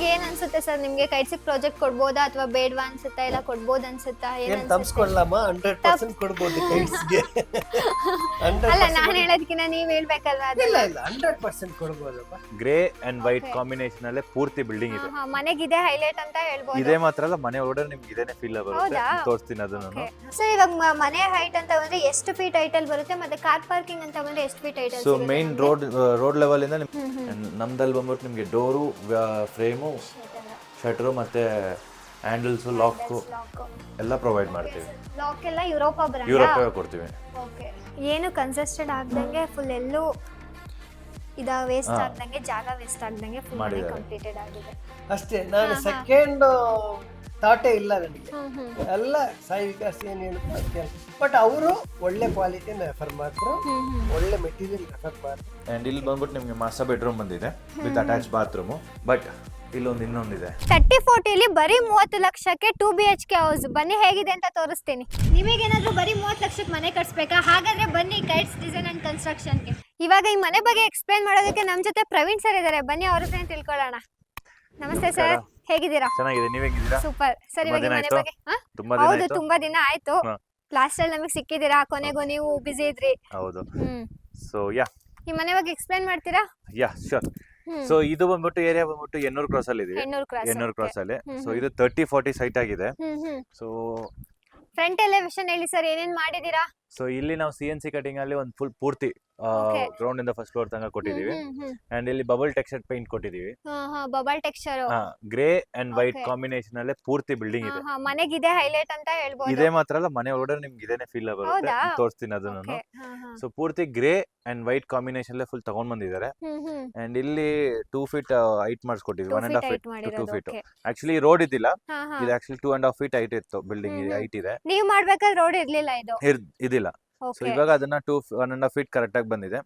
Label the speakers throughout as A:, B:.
A: ಗೆ ಏನ್ ಅನ್ಸುತ್ತೆ ಸರ್ ನಿಮ್ಗೆ ಕೈಟ್ಸ್ ಪ್ರಾಜೆಕ್ಟ್ ಕೊಡ್ಬೋದಾ ಅಥವಾ ಬೇಡವಾ ಅನ್ಸುತ್ತಾ ಇಲ್ಲ ಕೊಡ್ಬೋದು ಅನ್ಸುತ್ತಾ ಏನ್ ಅನ್ಸುತ್ತೆ
B: ತಪ್ಸ್ಕೊಳ್ಳಮ್ಮ 100% ಕೊಡ್ಬೋದು ಕೈಟ್ಸ್ಗೆ
A: ಅಲ್ಲ ನಾನ್ ಹೇಳೋದಕ್ಕಿಂತ ನೀವ್ ಹೇಳ್ಬೇಕಲ್ವಾ
B: ಇಲ್ಲ
A: ಅದೆಲ್ಲ
B: ಇಲ್ಲ 100% ಕೊಡ್ಬೋದಪ್ಪ.
C: Grey and white
A: Okay.
C: Combination ಅಲ್ಲೇ ಪೂರ್ತಿ ಬಿಲ್ಡಿಂಗ್ ಇದೆ.
A: ಮನೆಗಿದೆ ಹೈಲೈಟ್ ಅಂತ ಹೇಳ್ಬೋದು.
C: ಇದೇ ಮಾತ್ರ ಅಲ್ಲ, ಮನೆ ಒಳಗಡೆ ನಿಮ್ಗೆ ಇದೇನೆ ಫೀಲ್ ಬರುತ್ತೆ.
A: ಹೌದಾ?
C: ತೋರಿಸ್ತೀನಿ ಅದನ್ನು.
A: ಸರ್ ಇವಾಗ ಮನೆ ಹೈಟ್ ಅಂತ ಬಂದ್ರೆ ಎಷ್ಟು ಫೀಟ್ ಹೈಟ್ ಅಲ್ಲಿ ಬರುತ್ತೆ ಮತ್ತೆ ಕಾರ್ ಪಾರ್ಕಿಂಗ್ ಅಂತ ಬಂದ್ರೆ ಎಷ್ಟು ಫೀಟ್ ಹೈಟ್ ಅಲ್ಲಿ
C: ಸೊ ಮೇನ್ ರೋಡ್ ಲೆವೆಲ್ ಇಂದ ನಮ್ದಲ್ಲಿ ಬಂದ್ಬಿಟ್ಟು ನಿಮ್ಗೆ ಡೋರು, ಫ್ರೇಮು, ಶಟರು ಮತ್ತೆ ಹ್ಯಾಂಡಲ್ಸ್, ಲಾಕ್ ಎಲ್ಲ ಪ್ರೊವೈಡ್ ಮಾಡ್ತೀವಿ.
A: ಲಾಕ್ ಎಲ್ಲ ಯುರೋಪ ಬ್ರಾಂಡ್
C: ಯುರೋಪ್ ಕೊಡ್ತೀವಿ.
A: ಓಕೆ. ಏನು ಕನ್ಸೆಸ್ಟೆಡ್ ಆಗ್ದಂಗೆ ಫುಲ್ ಎಲ್ಲೂ ವೇಸ್ಟ್ ಆಗ್ದಂಗೆ ಜಾಗ ವೇಸ್ಟ್ ಆಗ್ದಂಗೆ ಫುಲ್ ಮನೆ ಕಂಪ್ಲೀಟೆಡ್ ಆಗಿದೆ
B: ಅಷ್ಟೇ. ನಾನು ಸೆಕೆಂಡ್ ಥಾಟೇ ಇಲ್ಲ ನನಗೆ. ಎಲ್ಲ ಸಾಯಿ ವಿಕಾಸ್ ಏನ್ ಹೇಳುತ್ತೆ ಬಟ್ ಅವರು ಒಳ್ಳೆ ಕ್ವಾಲಿಟಿನ ರೆಫರ್ ಮಾಡ್ತಾರೆ, ಒಳ್ಳೆ ಮೆಟೀರಿಯಲ್ ರೆಫರ್ ಮಾಡ್ತಾರೆ.
C: ಅಂಡ್ ಇಲ್ಲಿ ಬಂದ್ಬಿಟ್ಟು ನಿಮ್ಗೆ ಮಾಸ್ಟರ್ ಬೆಡ್ರೂಮ್ ಬಂದಿದೆ ವಿತ್ ಅಟ್ಯಾಚ್ ಬಾತ್ರೂಮ್. ಬಟ್ ಇಲ್ಲೊಂದು ಇನ್ನೊಂದಿದೆ
A: 30-40 ಬರೀ 30 ಲಕ್ಷಕ್ಕೆ 2 BHK ಹೌಸ್. ಬನ್ನಿ ಹೇಗಿದೆ ಅಂತ ತೋರಿಸ್ತೀನಿ. ನಿಮಗೇನಾದ್ರೂ ಬರೀ 30 ಲಕ್ಷಕ್ಕೆ ಮನೆ ಕಟ್ಸ್ಬೇಕಾ? ಹಾಗಾದ್ರೆ ಬನ್ನಿ ಕೈಟ್ಸ್ ಡಿಸೈನ್ ಅಂಡ್ ಕನ್ಸ್ಟ್ರಕ್ಷನ್ಗೆ. ಇವಾಗ ಈ ಮನೆ ಬಗ್ಗೆ ಎಕ್ಸ್ಪ್ಲೈನ್ ಮಾಡೋದಕ್ಕೆ ನಮ್ ಜೊತೆ ಪ್ರವೀಣ್ ಸರ್ ಇದ್ದಾರೆ. ಬನ್ನಿ ಅವ್ರ ಹತ್ರ ತಿಳ್ಕೊಳ್ಳೋಣ. ನಮಸ್ತೆ ಸರ್, ಹೇಗಿದ್ದೀರಾ?
C: ಚೆನ್ನಾಗಿದೆ, ನೀವ್ ಹೇಗಿದ್ದೀರಾ?
A: Super sir. ಇವಾಗ ಈ ಮನೆ ಬಗ್ಗೆ ಹೌದು ತುಂಬಾ ದಿನ ಆಯ್ತು. ಲಾಸ್ಟ್ ಅಲ್ಲಿ ನಮಗೆ ಸಿಕ್ಕಿದ್ದೀರಾ, ಕೊನೆಗೂ ನೀವು ಬಿಸಿ ಇದ್ರಿ.
C: ಹೌದು. ಸೊ
A: ಈ ಮನೆ ಬಗ್ಗೆ ಎಕ್ಸ್ಪ್ಲೈನ್ ಮಾಡ್ತೀರಾ?
C: ಶೋರ್. ಸೊ ಇದು ಬಂದ್ಬಿಟ್ಟು ಏರಿಯಾ ಬಂದ್ಬಿಟ್ಟು ಎನ್ನೂರು ಕ್ರಾಸ್ ಅಲ್ಲಿ ಇದೆ. ಎನ್ನೂರು ಕ್ರಾಸ್ ಅಲ್ಲಿ. ಸೊ ಇದು 30-40 ಸೈಟ್ ಆಗಿದೆ. ಸೊ
A: ಫ್ರಂಟ್ ಎಲಿವೇಶನ್ ಹೇಳಿ ಸರ್, ಏನೇನ್ ಮಾಡಿದೀರಾ?
C: ಸೊ ಇಲ್ಲಿ ನಾವು CNC ಕಟಿಂಗ್ ಅಲ್ಲಿ ಒಂದು ಫುಲ್ ಪೂರ್ತಿ ಗ್ರೌಂಡ್ ಇಂದ ಫಸ್ಟ್ ಫ್ಲೋರ್ ತನಕ ಕೊಟ್ಟಿದೀವಿ. ಅಂಡ್ ಇಲ್ಲಿ ಬಬಲ್ ಟೆಕ್ಸ್ಚರ್ ಪೇಂಟ್ ಕೊಟ್ಟಿದೀವಿ.
A: Bubble texture
C: grey and white combination ಅಲ್ಲೇ ಪೂರ್ತಿ ಬಿಲ್ಡಿಂಗ್ ಇದೆ.
A: ಮನೆಗಿದೆ ಹೈಲೈಟ್ ಅಂತ ಹೇಳ್ಬೋದು.
C: ಇದೇ ಮಾತ್ರ ಅಲ್ಲ, ಮನೆ ಒಳಗಡೆ ನಿಮ್ಗೆ ಇದೇನೆ ಫೀಲ್ ಬರುತ್ತೆ. ತೋರಿಸ್ತೀನಿ ಅದನ್ನು. ಸೊ ಪೂರ್ತಿ ಗ್ರೇ ಅಂಡ್ ವೈಟ್ ಕಾಂಬಿನೇಷನ್ ಅಲ್ಲೇ ಫುಲ್ ತಗೊಂಡ್ ಬಂದಿದ್ದಾರೆ. ಅಂಡ್ ಇಲ್ಲಿ 2 ಫೀಟ್ ಹೈಟ್ ಮಾಡಿಸ್ಕೊಟ್ಟಿದ್ವಿ. 1.5 feet to 2 feet. Actually road ಇದ್ದಿಲ್ಲ, ಇದು ಆಕ್ಚುಲಿ 2.5 ಫೀಟ್ ಹೈಟ್ ಇತ್ತು. ಬಿಲ್ಡಿಂಗ್ ಹೈಟ್ ಇದೆ.
A: ನೀವು ಮಾಡ್ಬೇಕಾದ್ರೆ ರೋಡ್ ಇರ್ಲಿಲ್ಲ, ಇದು
C: ಇದಿಲ್ಲ. ಸೊ ಇವಾಗ ಅದನ್ನ 1.5 ಫೀಟ್ ಕರೆಕ್ಟ್ ಆಗಿ ಬಂದಿದೆ.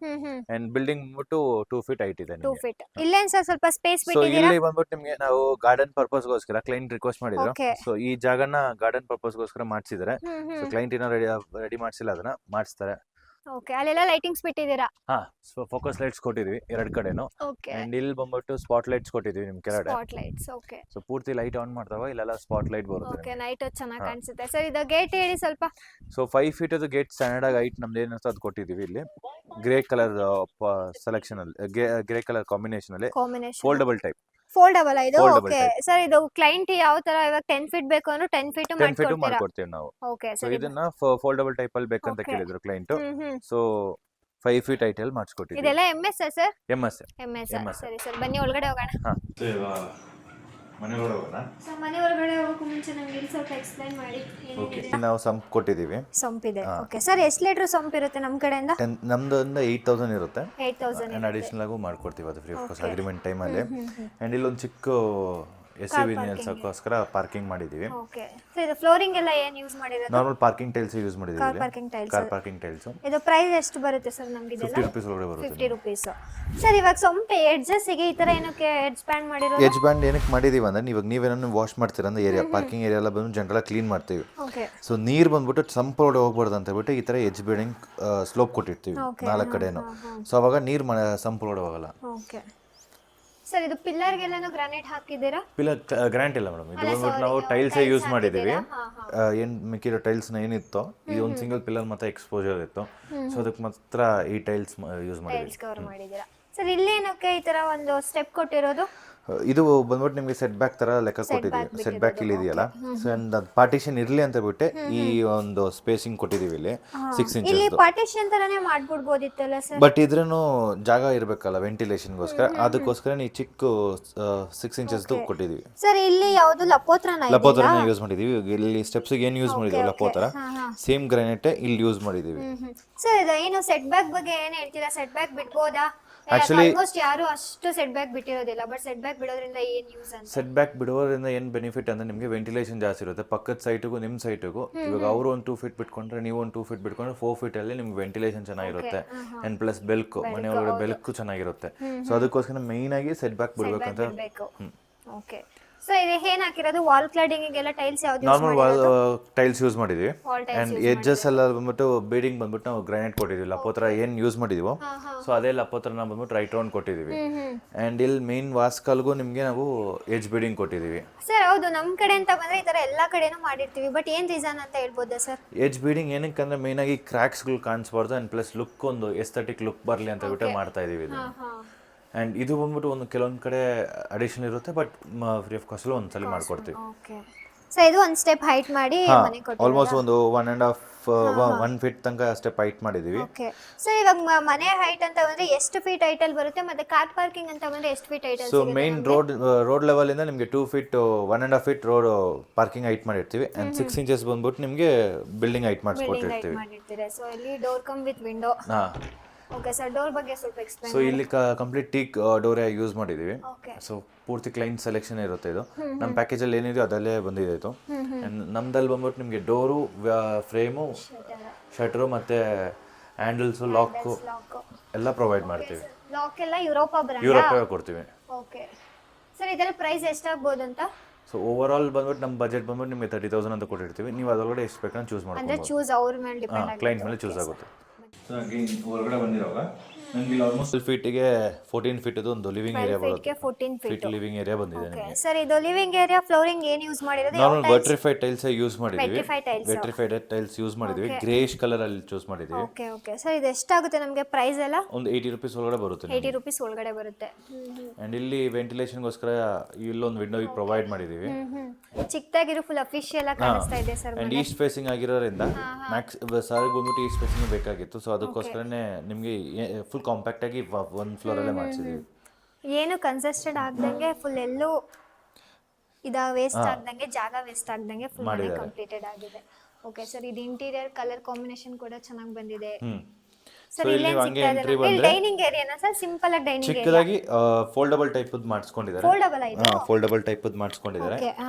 C: ಅಂಡ್ ಬಿಲ್ಡಿಂಗ್ ಬಂದ್ಬಿಟ್ಟು 2 ಫೀಟ್ ಹೈಟ್ ಇದೆ.
A: 2 ಫೀಟ್. ಇಲ್ಲೇನ್ ಸರ್ ಸ್ವಲ್ಪ ಸ್ಪೇಸ್
C: ಸೊ
A: ಬಿಟ್ಟಿದ್ದೀರಾ?
C: ಇಲ್ಲಿ ಬಂದ್ಬಿಟ್ಟು ನಿಮ್ಗೆ ನಾವು ಗಾರ್ಡನ್ ಪರ್ಪಸ್ ಗೋಸ್ಕರ ಕ್ಲೈಂಟ್ ರಿಕ್ವೆಸ್ಟ್ ಮಾಡಿದ್ರು. ಸೊ ಈ ಜಾಗನ ಗಾರ್ಡನ್ ಪರ್ಪಸ್ ಗೋಸ್ಕರ ಮಾಡ್ಸಿದ್ದಾರೆ. ಸೊ ಕ್ಲೈಂಟ್ ಏನೋ ರೆಡಿ ಮಾಡ್ಸಿಲ್ಲ, ಅದನ್ನ ಮಾಡಿಸ್ತಾರೆ.
A: ಓಕೆ. ಅಲ್ಲೆಲ್ಲ ಲೈಟಿಂಗ್ಸ್ ಬಿಟ್ಟಿದ್ದೀರಾ?
C: ಸೊ ಫೋಕಸ್ ಲೈಟ್ಸ್ ಕೊಟ್ಟಿದ್ವಿ 2 ಕಡೆನು. ಅಂಡ್ ಇಲ್ಲಿ ಬಂದ್ಬಿಟ್ಟು ಸ್ಪಾಟ್ ಲೈಟ್ಸ್ ಕೊಟ್ಟಿದ್ವಿ ನಿಮ್ ಕೆಳಗಡೆ.
A: Spot lights. ಓಕೆ.
C: ಸೊ ಪೂರ್ತಿ ಲೈಟ್ ಆನ್ ಮಾಡ್ತಾವ, ಇಲ್ಲೆಲ್ಲ ಸ್ಪಾಟ್ ಲೈಟ್ ಬರುತ್ತೆ.
A: ಓಕೆ. ನೈಟ್ ಚೆನ್ನಾಗಿ ಕಾಣಿಸುತ್ತೆ ಸರ್. ಇದು ಗೇಟ್ ಹೇಳಿ ಸ್ವಲ್ಪ.
C: ಸೊ 5 ಫೀಟ್ ಅದು ಗೇಟ್ ಸ್ಟ್ಯಾಂಡರ್ಡ್ ಆಗಿ ಹೈಟ್ ನಮ್ದು ಏನಿರ್ತೋ ಅದು ಕೊಟ್ಟಿದೀವಿ. ಇಲ್ಲಿ ಗ್ರೇ ಕಲರ್ ಸೆಲೆಕ್ಷನ್ ಅಲ್ಲಿ, ಗ್ರೇ ಕಲರ್ ಕಾಂಬಿನೇಷನ್ ಅಲ್ಲಿ ಫೋಲ್ಡಬಲ್ ಟೈಪ್.
A: ಫೋಲ್ಡಬಲ್ ಇದು. Okay sir. ಇದು ಕ್ಲೈಂಟ್ ಯಾವ ತರ ಇವಾಗ 10 ಫೀಟ್ ಬೇಕು ಅಂದ್ರೆ 10 ಫೀಟ್
C: ಮಾಡ್ಕೊಡ್ತೀವಿ ನಾವು.
A: ಓಕೆ
C: ಸೊ ಇದನ್ನ ಫೋಲ್ಡಬಲ್ ಟೈಪ್ ಅಲ್ಲಿ ಬೇಕಂತ ಕೇಳಿದ್ರು ಕ್ಲೈಂಟ್. ಸೊ 5 ಫೀಟ್ ಹೈಟ್ ಅಲ್ಲಿ ಮಾಡಿಸ್ಕೊಟ್ಟಿದ್ದೀವಿ.
A: ಇದೆಲ್ಲ MS ಸರ್? MS.
C: MS.
A: ಸರಿ ಸರ್, ಬನ್ನಿ ಒಳಗಡೆ ಹೋಗೋಣ.
C: ಮನೆ ಒಳಗಡೆ ಹೋಗೋಣ.
A: ಸೊ ಮನೆ ಒಳಗಡೆ ಹೋಗೋ ಮುಂಚೆ ನಮಗೆ ಇಲ್ಲಿ ಸ್ವಲ್ಪ ಎಕ್ಸ್ಪ್ಲೈನ್ ಮಾಡಿ.
C: ಓಕೆ. ನಾವು ಸಂಪ್ ಕೊಟ್ಟಿದ್ದೀವಿ.
A: ಸಂಪಿದೆ. Okay sir. ಎಷ್ಟು ಲೀಟರ್ ಸಂಪ್ ಇರುತ್ತೆ ನಮ್ಮ ಕಡೆಯಿಂದ?
C: ನಮ್ದು 8000 ಇರುತ್ತೆ.
A: 8000
C: ಅಂಡ್ ಅಡಿಷನಲ್ ಆಗು ಮಾಡ್ಕೊಡ್ತೀವಿ, ಅದು free of cost agreement time ಅಲ್ಲಿ. ಅಂಡ್ ಇಲ್ಲೊಂದು ಚಿಕ್ಕ SUV ನಿಲ್ಸಕ್ಕೋಸ್ಕರ ಪಾರ್ಕಿಂಗ್ ಮಾಡಿದೀವಿ.
A: ಓಕೆ. ಸೊ ಇದು ಫ್ಲೋರಿಂಗ್ ಎಲ್ಲ ಏನು ಯೂಸ್ ಮಾಡಿರೋದು?
C: ನಾರ್ಮಲ್ ಪಾರ್ಕಿಂಗ್ ಟೈಲ್ಸ್ ಯೂಸ್ ಮಾಡಿದೀವಿ.
A: Car parking tiles.
C: ಇದು
A: ಪ್ರೈಸ್ ಎಷ್ಟು ಬರುತ್ತೆ ಸರ್ ನಮಗೆ? ಇದೆಲ್ಲ
C: 50 ರೂಪಾಯಿ ಒಳಗಡೆ ಬರುತ್ತೆ.
A: 50 ರೂಪೀಸ್. ಸರ್ ಇವಾಗ ಸಂಪ್ ಎಡ್ಜಸ್ ಗೆ ಈ ತರ ಏನಕ್ಕೆ ಎಡ್ಜ್ ಬ್ಯಾಂಡ್ ಮಾಡಿರೋದು?
C: ಎಡ್ಜ್ ಬ್ಯಾಂಡ್ ಏನಕ್ಕೆ ಮಾಡಿದೀವಿ ಅಂದ್ರೆ, ಇವಾಗ ನೀವೇನೋ ವಾಶ್ ಮಾಡ್ತೀರಾ ಅಂದ್ರೆ ಏರಿಯಾ ಪಾರ್ಕಿಂಗ್ ಏರಿಯಾ ಎಲ್ಲ ಬಂದು ಜನರಲ್ ಕ್ಲೀನ್ ಮಾಡ್ತೀವಿ.
A: ಓಕೆ.
C: ಸೊ ನೀರು ಬಂದ್ಬಿಟ್ಟು ಸಂಪ್ ಒಳಗಡೆ ಹೋಗ್ಬಾರ್ದು ಅಂತ ಹೇಳ್ಬಿಟ್ಟು ಈ ತರ ಎಡ್ಜ್ ಬಿಲ್ಡಿಂಗ್ ಸ್ಲೋಪ್ ಕೊಟ್ಟಿರ್ತೀವಿ 4 ಕಡೆನೂ. ಸೊ ಅವಾಗ ನೀರು ಸಂಪ್ ಒಳಗಡೆ ಹೋಗಲ್ಲ.
A: Okay sir. ಇದು ಪಿಲ್ಲರ್ ಗೆಲ್ಲನೋ ಗ್ರಾನೈಟ್ ಹಾಕಿದ್ದೀರಾ?
C: ಪಿಲ್ಲರ್ ಗ್ರಾನೈಟ್ ಇಲ್ಲ ಮೇಡಮ್, ಇದು ಬಂದ್ಬಿಟ್ಟು ನಾವು ಟೈಲ್ಸ್ ಯೂಸ್ ಮಾಡಿದೀವಿ. ಏನ್ ಮಿಕ್ಕಿರೋ ಟೈಲ್ಸ್ ನ ಏನಿತ್ತು, ಇದು ಒಂದು ಸಿಂಗಲ್ ಪಿಲ್ಲರ್ ಮತ್ತೆ ಎಕ್ಸ್ಪೋಜರ್ ಇತ್ತು. ಸೊ ಅದಕ್ಕೆ ಮಾತ್ರ ಈ ಟೈಲ್ಸ್ ಯೂಸ್ ಮಾಡಿದೀವಿ.
A: ಸರ್ ಇಲ್ಲೇನಕ್ಕೆ ಈ ತರ ಒಂದು ಸ್ಟೆಪ್ ಕೊಟ್ಟಿರೋದು?
C: ಇದು ಬಂದ್ಬಿಟ್ಟು ನಿಮಗೆ ಸೆಟ್ ಬ್ಯಾಕ್ ತರ ಲೆಕ್ಕ ಕೊಟ್ಟಿದ್ದೀವಿ. ಸೆಟ್ ಬ್ಯಾಕ್ ಇಲ್ಲಿ ಇದೆಯಲ್ಲ, ಸೊ ಅದು ಪಾರ್ಟಿಷನ್ ಇರ್ಲಿ ಅಂತ ಬಿಟ್ಟೆ ಈ ಒಂದು ಸ್ಪೇಸಿಂಗ್ ಕೊಟ್ಟಿದ್ದೀವಿ ಇಲ್ಲಿ 6 ಇಂಚಸ್.
A: ಇಲ್ಲಿ ಪಾರ್ಟಿಷನ್ ತರನೇ ಮಾಡ್ಬಿಡ್ಬೋದಿತ್ತಲ್ಲ ಸರ್?
C: ಬಟ್ ಇದ್ರೇನು ಜಾಗ ಇರಬೇಕಲ್ಲ ವೆಂಟಿಲೇಷನ್ಗೋಸ್ಕರ, ಅದಕ್ಕೋಸ್ಕರ ಈ ಚಿಕ್ಕ 6 ಇಂಚಸ್ ಕೊಟ್ಟಿದ್ದೀವಿ.
A: ಸರ್ ಇಲ್ಲಿ ಯಾವುದು ಲಪೋತ್ರನ
C: ಯೂಸ್ ಮಾಡಿದೀವಿ. ಇಲ್ಲಿ ಸ್ಟೆಪ್ಸ್ ಏನು ಯೂಸ್ ಮಾಡಿದೀವಿ ಲಪೋತ್ರ, ಸೇಮ್ ಗ್ರಾನೈಟ್ ಇಲ್ಲಿ ಯೂಸ್ ಮಾಡಿದೀವಿ.
A: ಸರ್ ಇದು ಏನು ಸೆಟ್ ಬ್ಯಾಕ್ ಬಗ್ಗೆ ಏನು ಹೇಳ್ತೀರಾ? ಸೆಟ್ ಬ್ಯಾಕ್ ಬಿಡ್ಬೋದಾ?
C: ಆಕ್ಚುಲಿ
A: ಆಲ್ಮೋಸ್ಟ್ ಯಾರು ಅಷ್ಟು ಸೆಟ್ ಬ್ಯಾಕ್ ಬಿಟ್ಟಿರೋದಿಲ್ಲ, ಬಟ್ ಸೆಟ್ ಬ್ಯಾಕ್ ಬಿಡೋದ್ರಿಂದ ಏನು ಯೂಸ್ ಅಂತ?
C: ಸೆಟ್ ಬ್ಯಾಕ್ ಬಿಡೋದ್ರಿಂದ ಏನು ಬೆನಿಫಿಟ್ ಅಂದ್ರೆ, ನಿಮಗೆ ವೆಂಟಿಲೇಷನ್ ಜಾಸ್ತಿ ಇರುತ್ತೆ ಪಕ್ಕದ ಸೈಟ್ಗೂ ನಿಮ್ಮ ಸೈಟ್ಗೂ. ಇವಾಗ ಅವರು ಒಂದು 2 ಫೀಟ್ ಬಿಟ್ಕೊಂಡ್ರೆ ನೀವು ಒಂದು 2 ಫೀಟ್ ಬಿಟ್ಕೊಂಡ್ರೆ 4 ಫೀಟ್ ಅಲ್ಲಿ ನಿಮ್ಗೆ ವೆಂಟಿಲೇಷನ್ ಚೆನ್ನಾಗಿರುತ್ತೆ. ಅಂಡ್ ಪ್ಲಸ್ ಬೆಲ್ಕು, ಮನೆ ಒಳಗಡೆ ಬೆಲ್ಕು ಚೆನ್ನಾಗಿರುತ್ತೆ. ಸೊ ಅದಕ್ಕೋಸ್ಕರ ಮೈನ್ ಆಗಿ ಸೆಟ್ ಬ್ಯಾಕ್ ಬಿಡ್ಬೇಕಂತ.
A: ಓಕೆ. ಸೊ ಇದು ಏನ್ ಹಾಕಿರೋದು ವಾಲ್ ಕ್ಲಾಡಿಂಗ್ ಎಲ್ಲ ಟೈಲ್ಸ್ ಯಾವ್ದು ಯೂಸ್
C: ನಾರ್ಮಲ್
A: ಮಾಡಿರೋದು?
C: ಟೈಲ್ಸ್ ಯೂಸ್ ಮಾಡಿದ್ವಿ
A: Wall tiles
C: and
A: use
C: edges ಎಲ್ಲ ಬಂದ್ಬಿಟ್ಟು ಬೀಡಿಂಗ್ ಬಂದ್ಬಿಟ್ಟು ನಾವು ಗ್ರಾನೈಟ್ ಕೊಟ್ಟಿದ್ವಿ ಲಪೋತ್ರ ಏನ್ ಯೂಸ್ ಮಾಡಿದೀವೋ ಸೊ ಅದೇ ಲಪೋತ್ರನ ಬಂದ್ಬಿಟ್ಟು ರೈಟ್ ರೌಂಡ್ ಕೊಟ್ಟಿದೀವಿ ಅಂಡ್ ಇಲ್ಲಿ ಮೇನ್ ವಾಸ್ಕಲ್ಗೂ ನಿಮ್ಗೆ ನಾವು ಎಜ್ ಬೀಡಿಂಗ್ ಕೊಟ್ಟಿದೀವಿ.
A: ಸರ್ ಹೌದು ನಮ್ ಕಡೆ ಅಂತ ಬಂದ್ರೆ ಈ ತರ ಎಲ್ಲಾ ಕಡೆನೂ ಮಾಡಿರ್ತೀವಿ, ಬಟ್ ಏನ್ ರೀಸನ್ ಅಂತ ಹೇಳ್ಬೋದಾ ಸರ್?
C: ಎಜ್ ಬೀಡಿಂಗ್ ಏನಕ್ಕೆ ಅಂದ್ರೆ ಮೇನ್ ಆಗಿ ಕ್ರಾಕ್ಸ್ಗಳು ಕಾಣಿಸ್ಬಾರ್ದು ಅಂಡ್ ಪ್ಲಸ್ ಲುಕ್ ಒಂದು ಎಸ್ಥೆಟಿಕ್ ಲುಕ್ ಬರಲಿ ಅಂತ ಬಿಟ್ಟು ಮಾಡ್ತಾ ಇದೀವಿ ಇದು. ಅಂಡ್ ಇದು ಬಂದ್ಬಿಟ್ಟು ಒಂದು ಕೆಲವೊಂದು ಕಡೆ ಅಡಿಷನ್ ಇರುತ್ತೆ, ಬಟ್ ಫ್ರೀ ಆಫ್ ಕಾಸ್ಟ್ ಒಂದ್ಸಲ ಮಾಡ್ಕೊಡ್ತೀವಿ.
A: ಓಕೆ. ಸೊ ಇದು ಒಂದು ಸ್ಟೆಪ್ ಹೈಟ್ ಮಾಡಿ ಮನೆ ಕೊಟ್ಟಿದ್ದೀರಾ?
C: ಆಲ್ಮೋಸ್ಟ್ ಒಂದು 1.5 ಫೀಟ್ ತನಕ ಸ್ಟೆಪ್ ಹೈಟ್ ಮಾಡಿದೀವಿ.
A: ಓಕೆ. ಸೊ ಇವಾಗ ಮನೆ ಹೈಟ್ ಅಂತ ಬಂದ್ರೆ ಎಷ್ಟು ಫೀಟ್ ಹೈಟ್ ಅಲ್ಲಿ ಬರುತ್ತೆ, ಮತ್ತೆ ಕಾರ್ ಪಾರ್ಕಿಂಗ್ ಅಂತ ಬಂದ್ರೆ ಎಷ್ಟು ಫೀಟ್ ಹೈಟ್ ಅಲ್ಲಿ?
C: ಸೊ ಮೇನ್ ರೋಡ್ ಲೆವೆಲ್ ಇಂದ ನಿಮಗೆ 2 feet 1.5 feet road parking height ಮಾಡಿರ್ತೀವಿ ಅಂಡ್ 6 ಇಂಚಸ್ ಬಂದ್ಬಿಟ್ಟು ನಿಮಗೆ ಬಿಲ್ಡಿಂಗ್ ಹೈಟ್ ಮಾಡಿಸ್ಕೊಟ್ಟಿರ್ತೀವಿ.
A: ಸೊ ಇಲ್ಲಿ door come with window. Okay sir, door ಬಗ್ಗೆ ಸ್ವಲ್ಪ ಎಕ್ಸ್ಪ್ಲೈನ್.
C: ಸೊ ಇಲ್ಲಿ ಕಂಪ್ಲೀಟ್ ಟೀಕ್ ಡೋರ್ ಯೂಸ್ ಮಾಡಿದೀವಿ.
A: ಓಕೆ.
C: ಸೊ ಪೂರ್ತಿ ಕ್ಲೈಂಟ್ ಸೆಲೆಕ್ಷನ್ ಇರುತ್ತೆ ಇದು. ನಮ್ಮ ಪ್ಯಾಕೇಜ್ ಅಲ್ಲಿ ಏನಿದೆಯೋ ಅದಲ್ಲೇ ಬಂದಿದೆ ಇದು. ನಮ್ದಲ್ಲಿ ಬಂದ್ಬಿಟ್ಟು ನಿಮಗೆ ಡೋರು, ಫ್ರೇಮು, ಶಟರು ಮತ್ತೆ ಹ್ಯಾಂಡಲ್ಸ್, ಲಾಕ್ ಎಲ್ಲ ಪ್ರೊವೈಡ್ ಮಾಡ್ತೀವಿ.
A: ಲಾಕ್ ಎಲ್ಲ ಯುರೋಪಾ ಬ್ರಾಂಡ್?
C: ಯುರೋಪ್ ಕೊಡ್ತೀವಿ.
A: ಓಕೆ ಸರ್, ಇದರ ಪ್ರೈಸ್ ಎಷ್ಟಾಗಬಹುದು ಅಂತ?
C: ಸೊ ಓವರ್ ಆಲ್ ಬಂದ್ಬಿಟ್ಟು ನಮ್ಮ ಬಜೆಟ್ ಬಂದ್ಬಿಟ್ಟು ನಿಮಗೆ 30,000 ಅಂತ ಕೊಟ್ಟಿರ್ತೀವಿ. ನೀವು ಅದರೊಳಗಡೆ ಎಷ್ಟು ಬೇಕಂತ ಚೂಸ್ ಮಾಡ್ಕೊಂಡು,
A: ಅಂದ್ರೆ ಚೂಸ್ ಅವ್ರ ಮೇಲೆ ಡಿಪೆಂಡ್ ಆಗುತ್ತೆ,
C: ಕ್ಲೈಂಟ್ ಮೇಲೆ ಚೂಸ್ ಆಗುತ್ತೆ. ಸೊ ಹೊರಗಡೆ ಬಂದಿರೋವಾಗ ನನಗೆ ಇಲ್ಲಿ ಆಲ್ಮೋಸ್ಟ್ 12 ಫೀಟಿಗೆ 14 ಫೀಟ್ ಒಂದು ಲಿವಿಂಗ್ ಏರಿಯಾ ಬರುತ್ತೆ.
A: 14
C: ಫೀಟ್ ಲಿವಿಂಗ್ ಏರಿಯಾ ಬಂದಿದೆ ನಿಮಗೆ.
A: ಸರ್ ಇದು ಲಿವಿಂಗ್ ಏರಿಯಾ ಫ್ಲೋರಿಂಗ್ ಏನು ಯೂಸ್ ಮಾಡಿರೋದು?
C: ನಾರ್ಮಲ್ ವರ್ಟ್ರಿಫೈಡ್ ಟೈಲ್ಸ್ ಯೂಸ್ ಮಾಡಿದೀವಿ.
A: Vitrified
C: ಟೈಲ್ಸ್ ಯೂಸ್ ಮಾಡಿದೀವಿ. ಗ್ರೇಷ್ ಕಲರ್ ಅಲ್ಲಿ ಚೂಸ್ ಮಾಡಿದೀವಿ.
A: Okay okay. ಸರ್ ಇದು ಎಷ್ಟಾಗುತ್ತೆ ನಮಗೆ ಪ್ರೈಸ್ ಎಲ್ಲ?
C: ಒಂದು 80 ರೂಪೀಸ್ ಒಳಗಡೆ ಬರುತ್ತೆ.
A: 80 ರೂಪೀಸ್ ಒಳಗಡೆ ಬರುತ್ತೆ.
C: ಅಂಡ್ ಇಲ್ಲಿ ವೆಂಟಿಲೇಷನ್ಗೋಸ್ಕರ ಇಲ್ಲೊಂದು ವಿಂಡೋ ಪ್ರೊವೈಡ್ ಮಾಡಿದೀವಿ.
A: ಚಿಕ್ಕದಾಗಿರೋ ಫುಲ್ ಅಫಿಷಿಯಲ್ ಆಗಿ ಕಾಣಿಸ್ತಾ ಇದೆ ಸರ್.
C: ಅಂಡ್ ಈಸ್ಟ್ ಫೇಸಿಂಗ್ ಆಗಿರೋದ್ರಿಂದ ಮ್ಯಾಕ್ಸ್ ಸಾರಿಗೆ ಬಂದ್ಬಿಟ್ಟು ಈಸ್ಟ್ ಫೇಸಿಂಗ್ ಬೇಕಾಗಿತ್ತು. ಸೊ ಅದಕ್ಕೋಸ್ಕರನೇ ನಿಮಗೆ ಫುಲ್ ಕಾಂಪ್ಯಾಕ್ಟ್ ಆಗಿ ಒಂದು ಫ್ಲೋರ್ ಅಲ್ಲೇ ಮಾಡಿಸಿದೀವಿ.
A: ಏನು ಕನ್ಸೆಸ್ಟೆಡ್ ಆಗ್ದಂಗೆ ಫುಲ್ ಎಲ್ಲೂ ವೇಸ್ಟ್ ಆಗ್ದಂಗೆ, ಜಾಗ ವೇಸ್ಟ್ ಆಗ್ದಂಗೆ ಫುಲ್ ಮನೆ ಕಂಪ್ಲೀಟೆಡ್ ಆಗಿದೆ. ಓಕೆ ಸರ್, ಇದು ಇಂಟೀರಿಯರ್ ಕಲರ್ ಕಾಂಬಿನೇಷನ್ ಕೂಡ ಚೆನ್ನಾಗಿ ಬಂದಿದೆ. ಸರ್ ಇಲ್ಲಿ ಎಂಟ್ರಿ ಬಂದ್ರೆ ಡೈನಿಂಗ್ ಏರಿಯಾನಾ ಸರ್? ಸಿಂಪಲ್ ಆಗಿ ಡೈನಿಂಗ್ ಏರಿಯಾ
C: ಚಿಕ್ಕದಾಗಿ ಫೋಲ್ಡಬಲ್ ಟೈಪ್ ಮಾಡಿಸ್ಕೊಂಡಿದ್ದಾರೆ.
A: ಫೋಲ್ಡಬಲ್ ಇದೆ.
C: ಫೋಲ್ಡಬಲ್ ಟೈಪ್ ಮಾಡಿಸ್ಕೊಂಡಿದ್ದಾರೆ.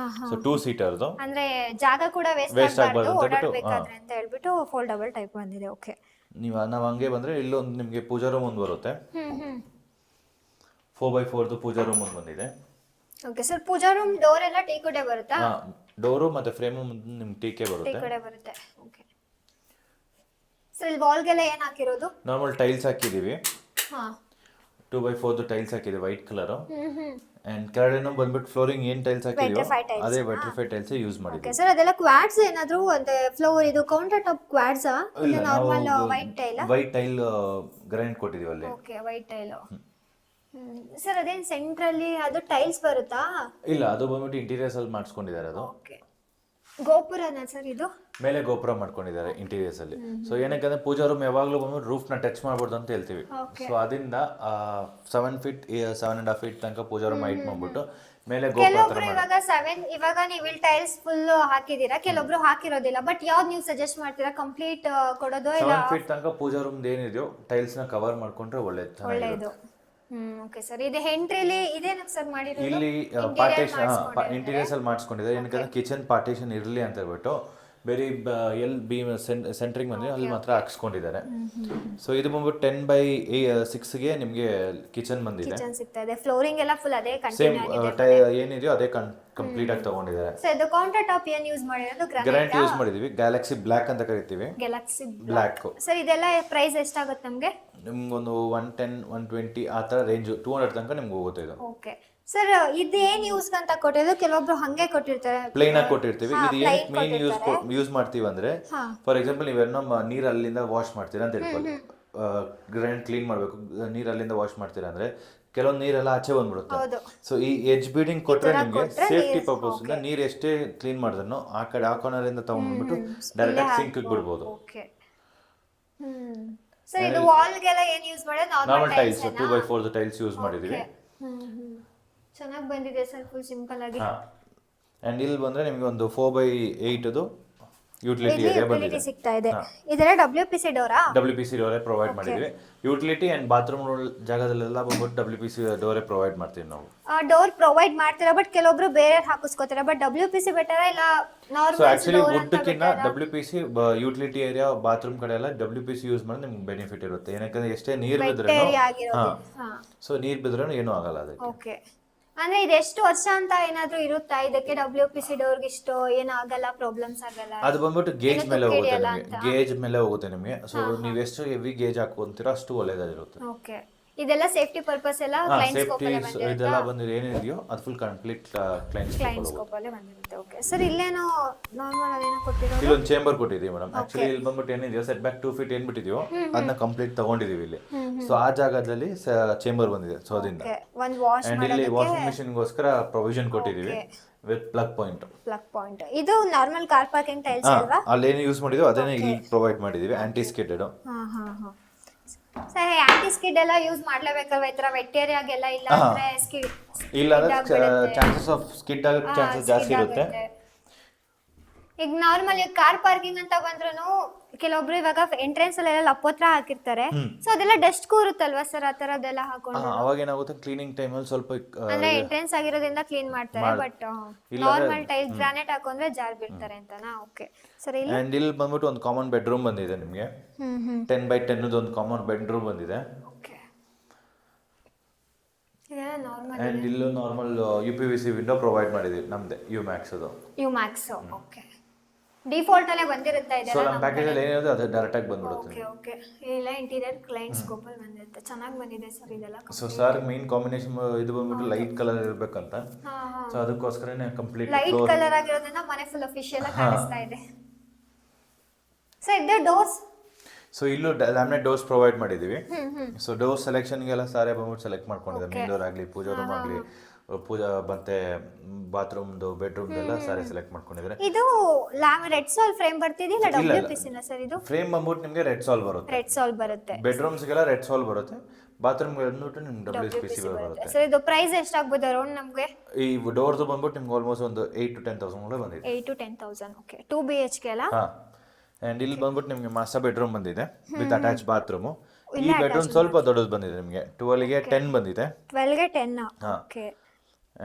C: ಸೊ 2 ಸೀಟರ್ದು,
A: ಅಂದ್ರೆ ಜಾಗ ಕೂಡ ವೇಸ್ಟ್ ಆಗಬಾರ್ದು ಓಡಾಡಬೇಕಾದ್ರೆ ಅಂತ ಹೇಳ್ಬಿಟ್ಟು ಫೋಲ್ಡಬಲ್ ಟೈಪ್ ಬಂದಿದೆ. ಓಕೆ.
C: ನಾವು ಹಂಗೆ ಬಂದ್ರೆ ಇಲ್ಲೊಂದು ನಿಮಗೆ ಪೂಜಾ ರೂಮ್ ಒಂದು ಬರುತ್ತೆ. 4x4 ಪೂಜಾ ರೂಮ್ ಒಂದು ಬಂದಿದೆ.
A: ಓಕೆ ಸರ್, ಪೂಜಾ ರೂಮ್ ಡೋರ್ ಎಲ್ಲ ಟೀಕುಡೆ ಬರುತ್ತಾ?
C: ಡೋರು ಮತ್ತೆ ಫ್ರೇಮ್ ನಿಮ್ಗೆ ಟೀಕೆ ಬರುತ್ತೆ.
A: ಟೀಕುಡೆ ಬರುತ್ತೆ. ಓಕೆ ಸರ್, ಇಲ್ಲಿ ವಾಲ್ಗೆಲ್ಲ ಏನು ಹಾಕಿರೋದು?
C: ನಾರ್ಮಲ್ ಟೈಲ್ಸ್ ಹಾಕಿದೀವಿ.
A: ಹಾ,
C: 2x4 ಟೈಲ್ಸ್ ಹಾಕಿದೆ ವೈಟ್ ಕಲರ್. ಅಂಡ್ ಕೆಳಗಡೆ ಬಂದ್ಬಿಟ್ಟು ಫ್ಲೋರಿಂಗ್ ಏನ್ ಟೈಲ್ಸ್ ಹಾಕಿದೀವಿ ಅದೇ ವೆಟ್ರಿಫೈಡ್ ಟೈಲ್ಸ್ ಯೂಸ್ ಮಾಡಿದ್ವಿ.
A: ಓಕೆ ಸರ್, ಅದೆಲ್ಲ ಕ್ವಾಡ್ಸ್ ಏನಾದ್ರು ಅಂದ್ರೆ ಫ್ಲೋರ್ ಇದು ಕೌಂಟರ್ ಟಾಪ್ ಕ್ವಾಡ್ಸ್ ಇಲ್ಲ normal white tile?
C: White tile granite ಕೊಟ್ಟಿದೀವಿ ಅಲ್ಲಿ.
A: Okay, white tail. ಸರ್ ಅದೇನ್ ಸೆಂಟ್ರಲ್ಲಿ ಅದು ಟೈಲ್ಸ್ ಬರುತ್ತಾ?
C: ಇಲ್ಲ, ಅದು ಬಂದ್ಬಿಟ್ಟು ಇಂಟೀರಿಯರ್ಸ್ ಅಲ್ಲಿ ಮಾಡಿಸ್ಕೊಂಡಿದ್ದಾರೆ. ಅದು
A: ಓಕೆ. ಗೋಪುರನಾ ಸರ್ ಇದು? ಮೇಲೆ
C: ಗೋಪುರ ಮಾಡ್ಕೊಂಡಿದ್ದಾರೆ ಇಂಟೀರಿಯರ್ಸ್ ಅಲ್ಲಿ. ಸೊ ಏನಕ್ಕೆ ಪೂಜಾ ರೂಮ್ ಯಾವಾಗಲೂ ಬಂದ್ಬಿಟ್ಟು ರೂಫ್ ನ ಟಚ್ ಮಾಡಬಾರ್ದು ಅಂತ ಹೇಳ್ತೀವಿ. ಸೊ ಅದರಿಂದ 7 ಫೀಟ್ 7.5 ಫೀಟ್ ತನಕ ಪೂಜಾ ರೂಮ್ ಹೈಟ್ ಮಾಡ್ಬಿಟ್ಟು ಮೇಲೆ ಗೋಪುರ.
A: ಇವಾಗ ನೀವು ಇಲ್ಲಿ ಟೈಲ್ಸ್ ಫುಲ್ ಹಾಕಿದೀರಾ, ಕೆಲವೊಬ್ರು ಹಾಕಿರೋದಿಲ್ಲ, ಬಟ್ ಯಾವ್ದು ನೀವು ಸಜೆಸ್ಟ್ ಮಾಡ್ತೀರಾ? ಕಂಪ್ಲೀಟ್ ಕೊಡೋದು ಇಲ್ಲ
C: 7 ಫೀಟ್ ತನಕ ಪೂಜಾ ರೂಮ್ ಏನಿದೆಯೋ ಟೈಲ್ಸ್ ನ ಕವರ್ ಮಾಡ್ಕೊಂಡ್ರೆ ಒಳ್ಳೇದು.
A: ಓಕೆ ಸರ್, ಇದು ಎಂಟ್ರಿಲಿ ಇದೇನಕ್ಕೆ ಸರ್ ಮಾಡಿರೋದು?
C: ಇಲ್ಲಿ ಪಾರ್ಟಿಷನ್ ಇಂಟೀರಿಯರ್ಸ್ ಅಲ್ಲಿ ಮಾಡಿಸ್ಕೊಂಡಿದ್ದಾರೆ. ಏನಕ್ಕೆ ಕಿಚನ್ ಪಾರ್ಟಿಷನ್ ಇರಲಿ ಅಂತ ಹೇಳ್ಬಿಟ್ಟು ಬೇರೆ ಎಲ್ಲಿ ಬೀಮ್ ಸೆಂಟ್ರಿಂಗ್ ಬಂದ್ರೆ ಅಲ್ಲಿ ಮಾತ್ರ ಹಾಕ್ಸ್ಕೊಂಡಿದ್ದಾರೆ. ಸೊ ಇದು ಬಂದ್ಬಿಟ್ಟು 10x6ಗೆ ನಿಮಗೆ ಕಿಚನ್ ಬಂದಿದೆ.
A: ಕಿಚನ್ ಸಿಗ್ತಾ ಇದೆ. ಫ್ಲೋರಿಂಗ್ ಎಲ್ಲ ಫುಲ್ ಅದೇ
C: ಸೇಮ್ ಏನಿದೆಯೋ ಅದೇ ಕಂಪ್ಲೀಟ್ ಆಗಿ ತಗೊಂಡಿದ್ದಾರೆ.
A: ಸೊ ಇದು ಕೌಂಟರ್ ಟಾಪ್ ಏನು ಯೂಸ್ ಮಾಡಿರೋದು?
C: ಗ್ರಾನೈಟ್ ಯೂಸ್ ಮಾಡಿದೀವಿ. ಗ್ಯಾಲಕ್ಸಿ ಬ್ಲಾಕ್ ಅಂತ ಕರಿತೀವಿ.
A: Galaxy
C: black.
A: ಸರ್ ಇದೆಲ್ಲ ಪ್ರೈಸ್ ಎಷ್ಟಾಗುತ್ತೆ ನಮಗೆ?
C: ನಿಮ್ಗೊಂದು 110 120 ಆ ಥರ ರೇಂಜ್ 200 ತನಕ ನಿಮ್ಗೆ ಹೋಗುತ್ತೆ ಇದು.
A: ಓಕೆ ಸರ್, ಇದು ಏನ್ ಯೂಸ್ ಅಂತ ಕೊಟ್ಟಿರೋದು? ಕೆಲವೊಬ್ರು ಹಂಗೆ ಕೊಟ್ಟಿರ್ತಾರೆ,
C: ಪ್ಲೇನ್ ಆಗಿ ಕೊಟ್ಟಿರ್ತೀವಿ. ಇದು ಏನಕ್ಕೆ ಮೇನ್ ಯೂಸ್ ಮಾಡ್ತೀವಿ ಅಂದ್ರೆ, ಫಾರ್ ಎಕ್ಸಾಂಪಲ್ ನೀವೇನೋ ನೀರು ಅಲ್ಲಿಂದ ವಾಶ್ ಮಾಡ್ತೀರಾ ಅಂತ ಹೇಳ್ಕೊಳ್ಳಿ. ಗ್ರೈಂಡ್ ಕ್ಲೀನ್ ಮಾಡಬೇಕು, ನೀರು ಅಲ್ಲಿಂದ ವಾಶ್ ಮಾಡ್ತೀರಾ ಅಂದ್ರೆ ಕೆಲವೊಂದು ನೀರೆಲ್ಲ ಆಚೆ ಬಂದ್ಬಿಡುತ್ತೆ. ಸೊ ಈ ಎಜ್ ಬೀಡಿಂಗ್ ಕೊಟ್ರೆ ನಿಮಗೆ ಸೇಫ್ಟಿ ಪರ್ಪಸ್ ಇಂದ ನೀರು ಎಷ್ಟೇ ಕ್ಲೀನ್ ಮಾಡಿದ್ರು ಆ ಕಡೆ ಆ ಕಾರ್ನರ್ ಇಂದ ತಗೊಂಡ್ಬಿಟ್ಟು ಡೈರೆಕ್ಟ್ ಸಿಂಕ್ ಬಿಡ್ಬೋದು.
A: ಸರ್ ಇದು ವಾಲ್ಗೆಲ್ಲ ಏನು ಯೂಸ್ ಮಾಡೋದು?
C: Normal tiles 2x4 tiles use ಮಾಡಿದೀವಿ.
A: ಚೆನ್ನಾಗಿ ಬಂದಿದೆ ಸರ್, ಫುಲ್ ಸಿಂಪಲ್ ಆಗಿ.
C: ಅಂಡ್ ಇಲ್ಲಿ ಬಂದ್ರೆ ನಿಮಗೆ ಒಂದು 4x8 ಯುಟಿಲಿಟಿ ಏರಿಯಾ ಬಂದಿದೆ.
A: ಸಿಗ್ತಾ ಇದೆ. ಇದರ WPC ಡೋರಾ?
C: WPC ಡೋರೇ ಪ್ರೊವೈಡ್ ಮಾಡಿದ್ವಿ. ಯುಟಿಲಿಟಿ ಅಂಡ್ ಬಾತ್ರೂಮ್ ಜಾಗದಲ್ಲೆಲ್ಲ ಬಂದ್ಬಿಟ್ಟು WPC ಡೋರೇ ಪ್ರೊವೈಡ್ ಮಾಡ್ತೀವಿ ನಾವು.
A: ಡೋರ್ ಪ್ರೊವೈಡ್ ಮಾಡ್ತೀರಾ, ಬಟ್ ಕೆಲವೊಬ್ರು ಬೇರೆ ಹಾಕಿಸ್ಕೋತಾರೆ, ಬಟ್ WPC ಬೆಟರ್ ಇಲ್ಲ ನಾರ್ಮಲ್?
C: ಸೊ ಆಕ್ಚುಲಿ ವುಡ್ಕಿನ್ನ WPC ಯುಟಿಲಿಟಿ ಏರಿಯಾ ಬಾತ್ರೂಮ್ ಕಡೆ ಎಲ್ಲ WPC ಯೂಸ್ ಮಾಡಿದ್ರೆ ನಿಮ್ಗೆ ಬೆನಿಫಿಟ್ ಇರುತ್ತೆ. ಏನಕ್ಕೆ ಎಷ್ಟೇ ನೀರು ಬಿದ್ರೂ ಸೊ ನೀರು ಬಿದ್ರೂ ಏನೂ ಆಗಲ್ಲ ಅದಕ್ಕೆ.
A: ಓಕೆ. ಅಂದ್ರೆ ಇದು ಎಷ್ಟು ವರ್ಷ ಅಂತ ಏನಾದ್ರೂ ಇರುತ್ತಾ ಇದಕ್ಕೆ WPC ಡೋರ್ಗೆ ಇಷ್ಟು ಏನಾಗಲ್ಲ ಪ್ರಾಬ್ಲಮ್ಸ್ ಆಗಲ್ಲ?
C: ಅದು ಬಂದ್ಬಿಟ್ಟು ಗೇಜ್ ಮೇಲೆ ಹೋಗುತ್ತೆ
A: ತುಕ್ಕಿಡಿಯಲ್ಲ
C: ನಿಮಗೆ,
A: ಅಂತ?
C: ಗೇಜ್ ಮೇಲೆ ಹೋಗುತ್ತೆ ನಿಮಗೆ. ಸೊ ನೀವು ಎಷ್ಟು ಹೆವಿ ಗೇಜ್ ಹಾಕೊಂತೀರೋ ಅಷ್ಟು ಒಳ್ಳೇದಾಗಿರುತ್ತೆ.
A: ಓಕೆ, ಇದೆಲ್ಲ ಸೇಫ್ಟಿ ಪರ್ಪಸ್ ಎಲ್ಲ ಕ್ಲೈಂಟ್ ಸ್ಕೋಪ್
C: ಸೇಫ್ಟಿ
A: ಅಲ್ಲೇ
C: ಇದೆಲ್ಲ ಬಂದಿದೆ, ಏನಿದೆಯೋ ಅದು full complete
A: client
C: client
A: scope ಅಲ್ಲೇ ಬಂದಿರುತ್ತೆ. ಓಕೆ ಸರ್, ಇಲ್ಲೇನೋ ನಾರ್ಮಲ್ ಅಲ್ಲಿ ಏನೋ ಕೊಟ್ಟಿರೋದು?
C: ಇಲ್ಲೊಂದು ಚೇಂಬರ್ ಕೊಟ್ಟಿದ್ದೀವಿ ಮೇಡಮ್. ಆಕ್ಚುಲಿ ಇಲ್ಲಿ ಬಂದ್ಬಿಟ್ಟು ಏನಿದೆಯೋ ಸೆಟ್ ಬ್ಯಾಕ್ 2 ಫೀಟ್ ಏನ್ ಬಿಟ್ಟಿದೀವೋ ಅದನ್ನ ಕಂಪ್ಲೀಟ್ ತಗೊಂಡಿದೀವಿ ಇಲ್ಲಿ. ಸೊ ಆ ಜಾಗದಲ್ಲಿ ಚೇಂಬರ್ ಬಂದಿದೆ. ಸೊ ಅದರಿಂದ
A: ಓಕೆ, ಒಂದು ವಾಶ್
C: ಅಂಡ್ ಇಲ್ಲಿ ವಾಷಿಂಗ್ ಮಿಷಿನ್ ಗೋಸ್ಕರ ಪ್ರೊವಿಷನ್ ಕೊಟ್ಟಿದೀವಿ ವಿತ್ ಪ್ಲಗ್ ಪಾಯಿಂಟ್.
A: ಇದು ನಾರ್ಮಲ್ ಕಾರ್ ಪಾರ್ಕಿಂಗ್ ಟೈಲ್ಸ್ ಅಲ್ವಾ?
C: ಅಲ್ಲಿ ಏನು ಯೂಸ್ ಮಾಡಿದೀವಿ ಅದನ್ನೇ ಇಲ್ಲಿ ಪ್ರೊವೈಡ್ ಮಾಡಿದೀವಿ, ಆಂಟಿ ಸ್ಕಿಡೆಡ್.
A: ಸರ್, ಆಂಟಿ ಸ್ಕಿಡ್ ಎಲ್ಲ ಯೂಸ್ ಮಾಡ್ಲೇಬೇಕಲ್ವಾ ಈ ತರ ವೆಟ್ ಏರಿಯಾಗೆಲ್ಲ? ಇಲ್ಲ ಅಂದ್ರೆ ಸ್ಕಿಡ್
C: ಇಲ್ಲ ಚಾನ್ಸಸ್ ಆಫ್ ಸ್ಕಿಡ್ ಆಗೋ ಚಾನ್ಸಸ್ ಜಾಸ್ತಿ ಇರುತ್ತೆ.
A: ಈಗ ನಾರ್ಮಲ್ ಕಾರ್ ಪಾರ್ಕಿಂಗ್ ಅಂತ ಬಂದ್ರು ಕೆಲವೊಬ್ರು ಇವಾಗ ಎಂಟ್ರೆನ್ಸ್ ಅಲ್ಲೆಲ್ಲ ಲಪ್ಪೋತ್ರ ಹಾಕಿರ್ತಾರೆ. ಸೊ ಅದೆಲ್ಲ ಡಸ್ಟ್ ಕೂರುತ್ತಲ್ವಾ ಸರ್ ಆ ತರದೆಲ್ಲ ಹಾಕೊಂಡು?
C: ಅವಾಗ ಏನಾಗುತ್ತೆ, ಕ್ಲೀನಿಂಗ್ ಟೈಮಲ್ಲಿ ಸ್ವಲ್ಪ
A: ಅಂದ್ರೆ ಎಂಟ್ರೆನ್ಸ್ ಆಗಿರೋದ್ರಿಂದ ಕ್ಲೀನ್ ಮಾಡ್ತಾರೆ, ಬಟ್ ನಾರ್ಮಲ್ ಟೈಲ್ಸ್ ಗ್ರಾನೈಟ್ ಹಾಕೊಂಡ್ರೆ ಜಾರ್ ಬೀಳ್ತಾರೆ ಅಂತನಾ? Okay sir. ಇಲ್ಲಿ
C: ಅಂಡ್ ಇಲ್ಲಿ ಬಂದ್ಬಿಟ್ಟು ಒಂದು ಕಾಮನ್ ಬೆಡ್ರೂಮ್ ಬಂದಿದೆ ನಿಮಗೆ. 10x10 ಒಂದು ಕಾಮನ್ ಬೆಡ್ರೂಮ್ ಬಂದಿದೆ.
A: ಓಕೆ, ಇದೆಲ್ಲ ನಾರ್ಮಲ್.
C: ಅಂಡ್ ಇಲ್ಲೂ ನಾರ್ಮಲ್ UPVC ವಿಂಡೋ ಪ್ರೊವೈಡ್ ಮಾಡಿದೀವಿ ನಮ್ದೆ, ಯುಮ್ಯಾಕ್ಸ್ ಅದು.
A: ಯುಮ್ಯಾಕ್ಸ್ ಓಕೆ, ಡಿಫಾಲ್ಟ್ ಅಲ್ಲೇ ಬಂದಿರುತ್ತೆ
C: ಸೊ
A: ಇದೆಲ್ಲ.
C: ನಮ್ಮ ಪ್ಯಾಕೇಜ್ ಅಲ್ಲಿ ಏನಿದೆ ಅದು ಡೈರೆಕ್ಟ್ ಆಗಿ ಬಂದ್ಬಿಡುತ್ತೆ.
A: ಓಕೆ ಓಕೆ, ಇಲ್ಲ ಇಂಟೀರಿಯರ್ ಕ್ಲೈಂಟ್ ಸ್ಕೋಪ್ ಅಲ್ಲಿ ಬಂದಿರುತ್ತೆ. ಚೆನ್ನಾಗಿ ಬಂದಿದೆ ಸರ್ ಇದೆಲ್ಲ.
C: ಸೊ ಸರ್ ಮೇನ್ ಕಾಂಬಿನೇಷನ್ ಇದು ಬಂದ್ಬಿಟ್ಟು ಲೈಟ್ ಕಲರ್ ಇರ್ಬೇಕಂತ. ಸೊ ಅದಕ್ಕೋಸ್ಕರನೇ ಕಂಪ್ಲೀಟ್
A: ಲೈಟ್ ಕಲರ್ ಆಗಿರೋದ್ರಿಂದ ಮನೆ ಫುಲ್ ಅಫಿಷಿಯಲ್ ಆಗಿ ಕಾಣಿಸ್ತಾ ಇದೆ. ಸರ್ ಇದು ಡೋರ್ಸ್?
C: ಸೊ ಇಲ್ಲೂ ಲ್ಯಾಮಿನೇಟ್ ಡೋರ್ಸ್ ಪ್ರೊವೈಡ್ ಮಾಡಿದೀವಿ. ಸೊ ಡೋರ್ ಸೆಲೆಕ್ಷನ್ಗೆಲ್ಲ ಸಾರೇ ಬಂದ್ಬಿಟ್ಟು ಸೆಲೆಕ್ಟ್ ಮಾಡ್ಕೊಂಡಿದ್ದಾರೆ. ಮೇನ್ ಡೋರ್ ಆಗಲಿ, ಪೂಜಾ ರೂಮ್ ಆಗಲಿ, ಪೂಜಾ ಮತ್ತೆ ಬಾತ್ರೂಮ್ದು ಬೆಡ್ರೂಮ್ ಎಲ್ಲ ಸಾರಿ ಸೆಲೆಕ್ಟ್ ಮಾಡ್ಕೊಂಡಿದ್ದಾರೆ.
A: ಇದು ರೆಡ್ ಸಾಲ್ ಫ್ರೇಮ್ ಬರ್ತಿದಿಲ್ಲ WPC ನ ಸರ್? ಇದು
C: ಫ್ರೇಮ್ ಬಂದ್ಬಿಟ್ಟು ನಿಮಗೆ ರೆಡ್ ಸಾಲ್ ಬರುತ್ತೆ.
A: ರೆಡ್ ಸಾಲ್ ಬರುತ್ತೆ.
C: ಬೆಡ್ರೂಮ್ಸ್ಗೆಲ್ಲ ರೆಡ್ ಸಾಲ್ ಬರುತ್ತೆ. ಬಾತ್ರೂಮ್ ಬಂದ್ಬಿಟ್ಟು ನಿಮ್ಗೆ WPC ಬರುತ್ತೆ.
A: ಸರ್ ಇದು ಪ್ರೈಸ್ ಎಷ್ಟಾಗಬಹುದು ಅರೌಂಡ್ ನಮಗೆ?
C: ಈ ಡೋರ್ದು ಬಂದ್ಬಿಟ್ಟು ನಿಮ್ಗೆ ಆಲ್ಮೋಸ್ಟ್ ಒಂದು 8 to 10,000 ಒಳಗೆ ಬಂದಿದೆ.
A: 8 to 10,000. ಓಕೆ, 2 BHK ಅಲ್ಲ?
C: ಹಾ. ಅಂಡ್ ಇಲ್ಲಿ ಬಂದ್ಬಿಟ್ಟು ನಿಮಗೆ ಮಾಸ್ಟರ್ ಬೆಡ್ರೂಮ್ ಬಂದಿದೆ ವಿತ್ ಅಟ್ಯಾಚ್ ಬಾತ್ರೂಮ್. ಈ ಬೆಡ್ರೂಮ್ ಸ್ವಲ್ಪ ದೊಡ್ಡದು ಬಂದಿದೆ ನಿಮಗೆ, 12 ಗೆ 10 ಬಂದಿದೆ.
A: 12 ಗೆ 10. ಓಕೆ.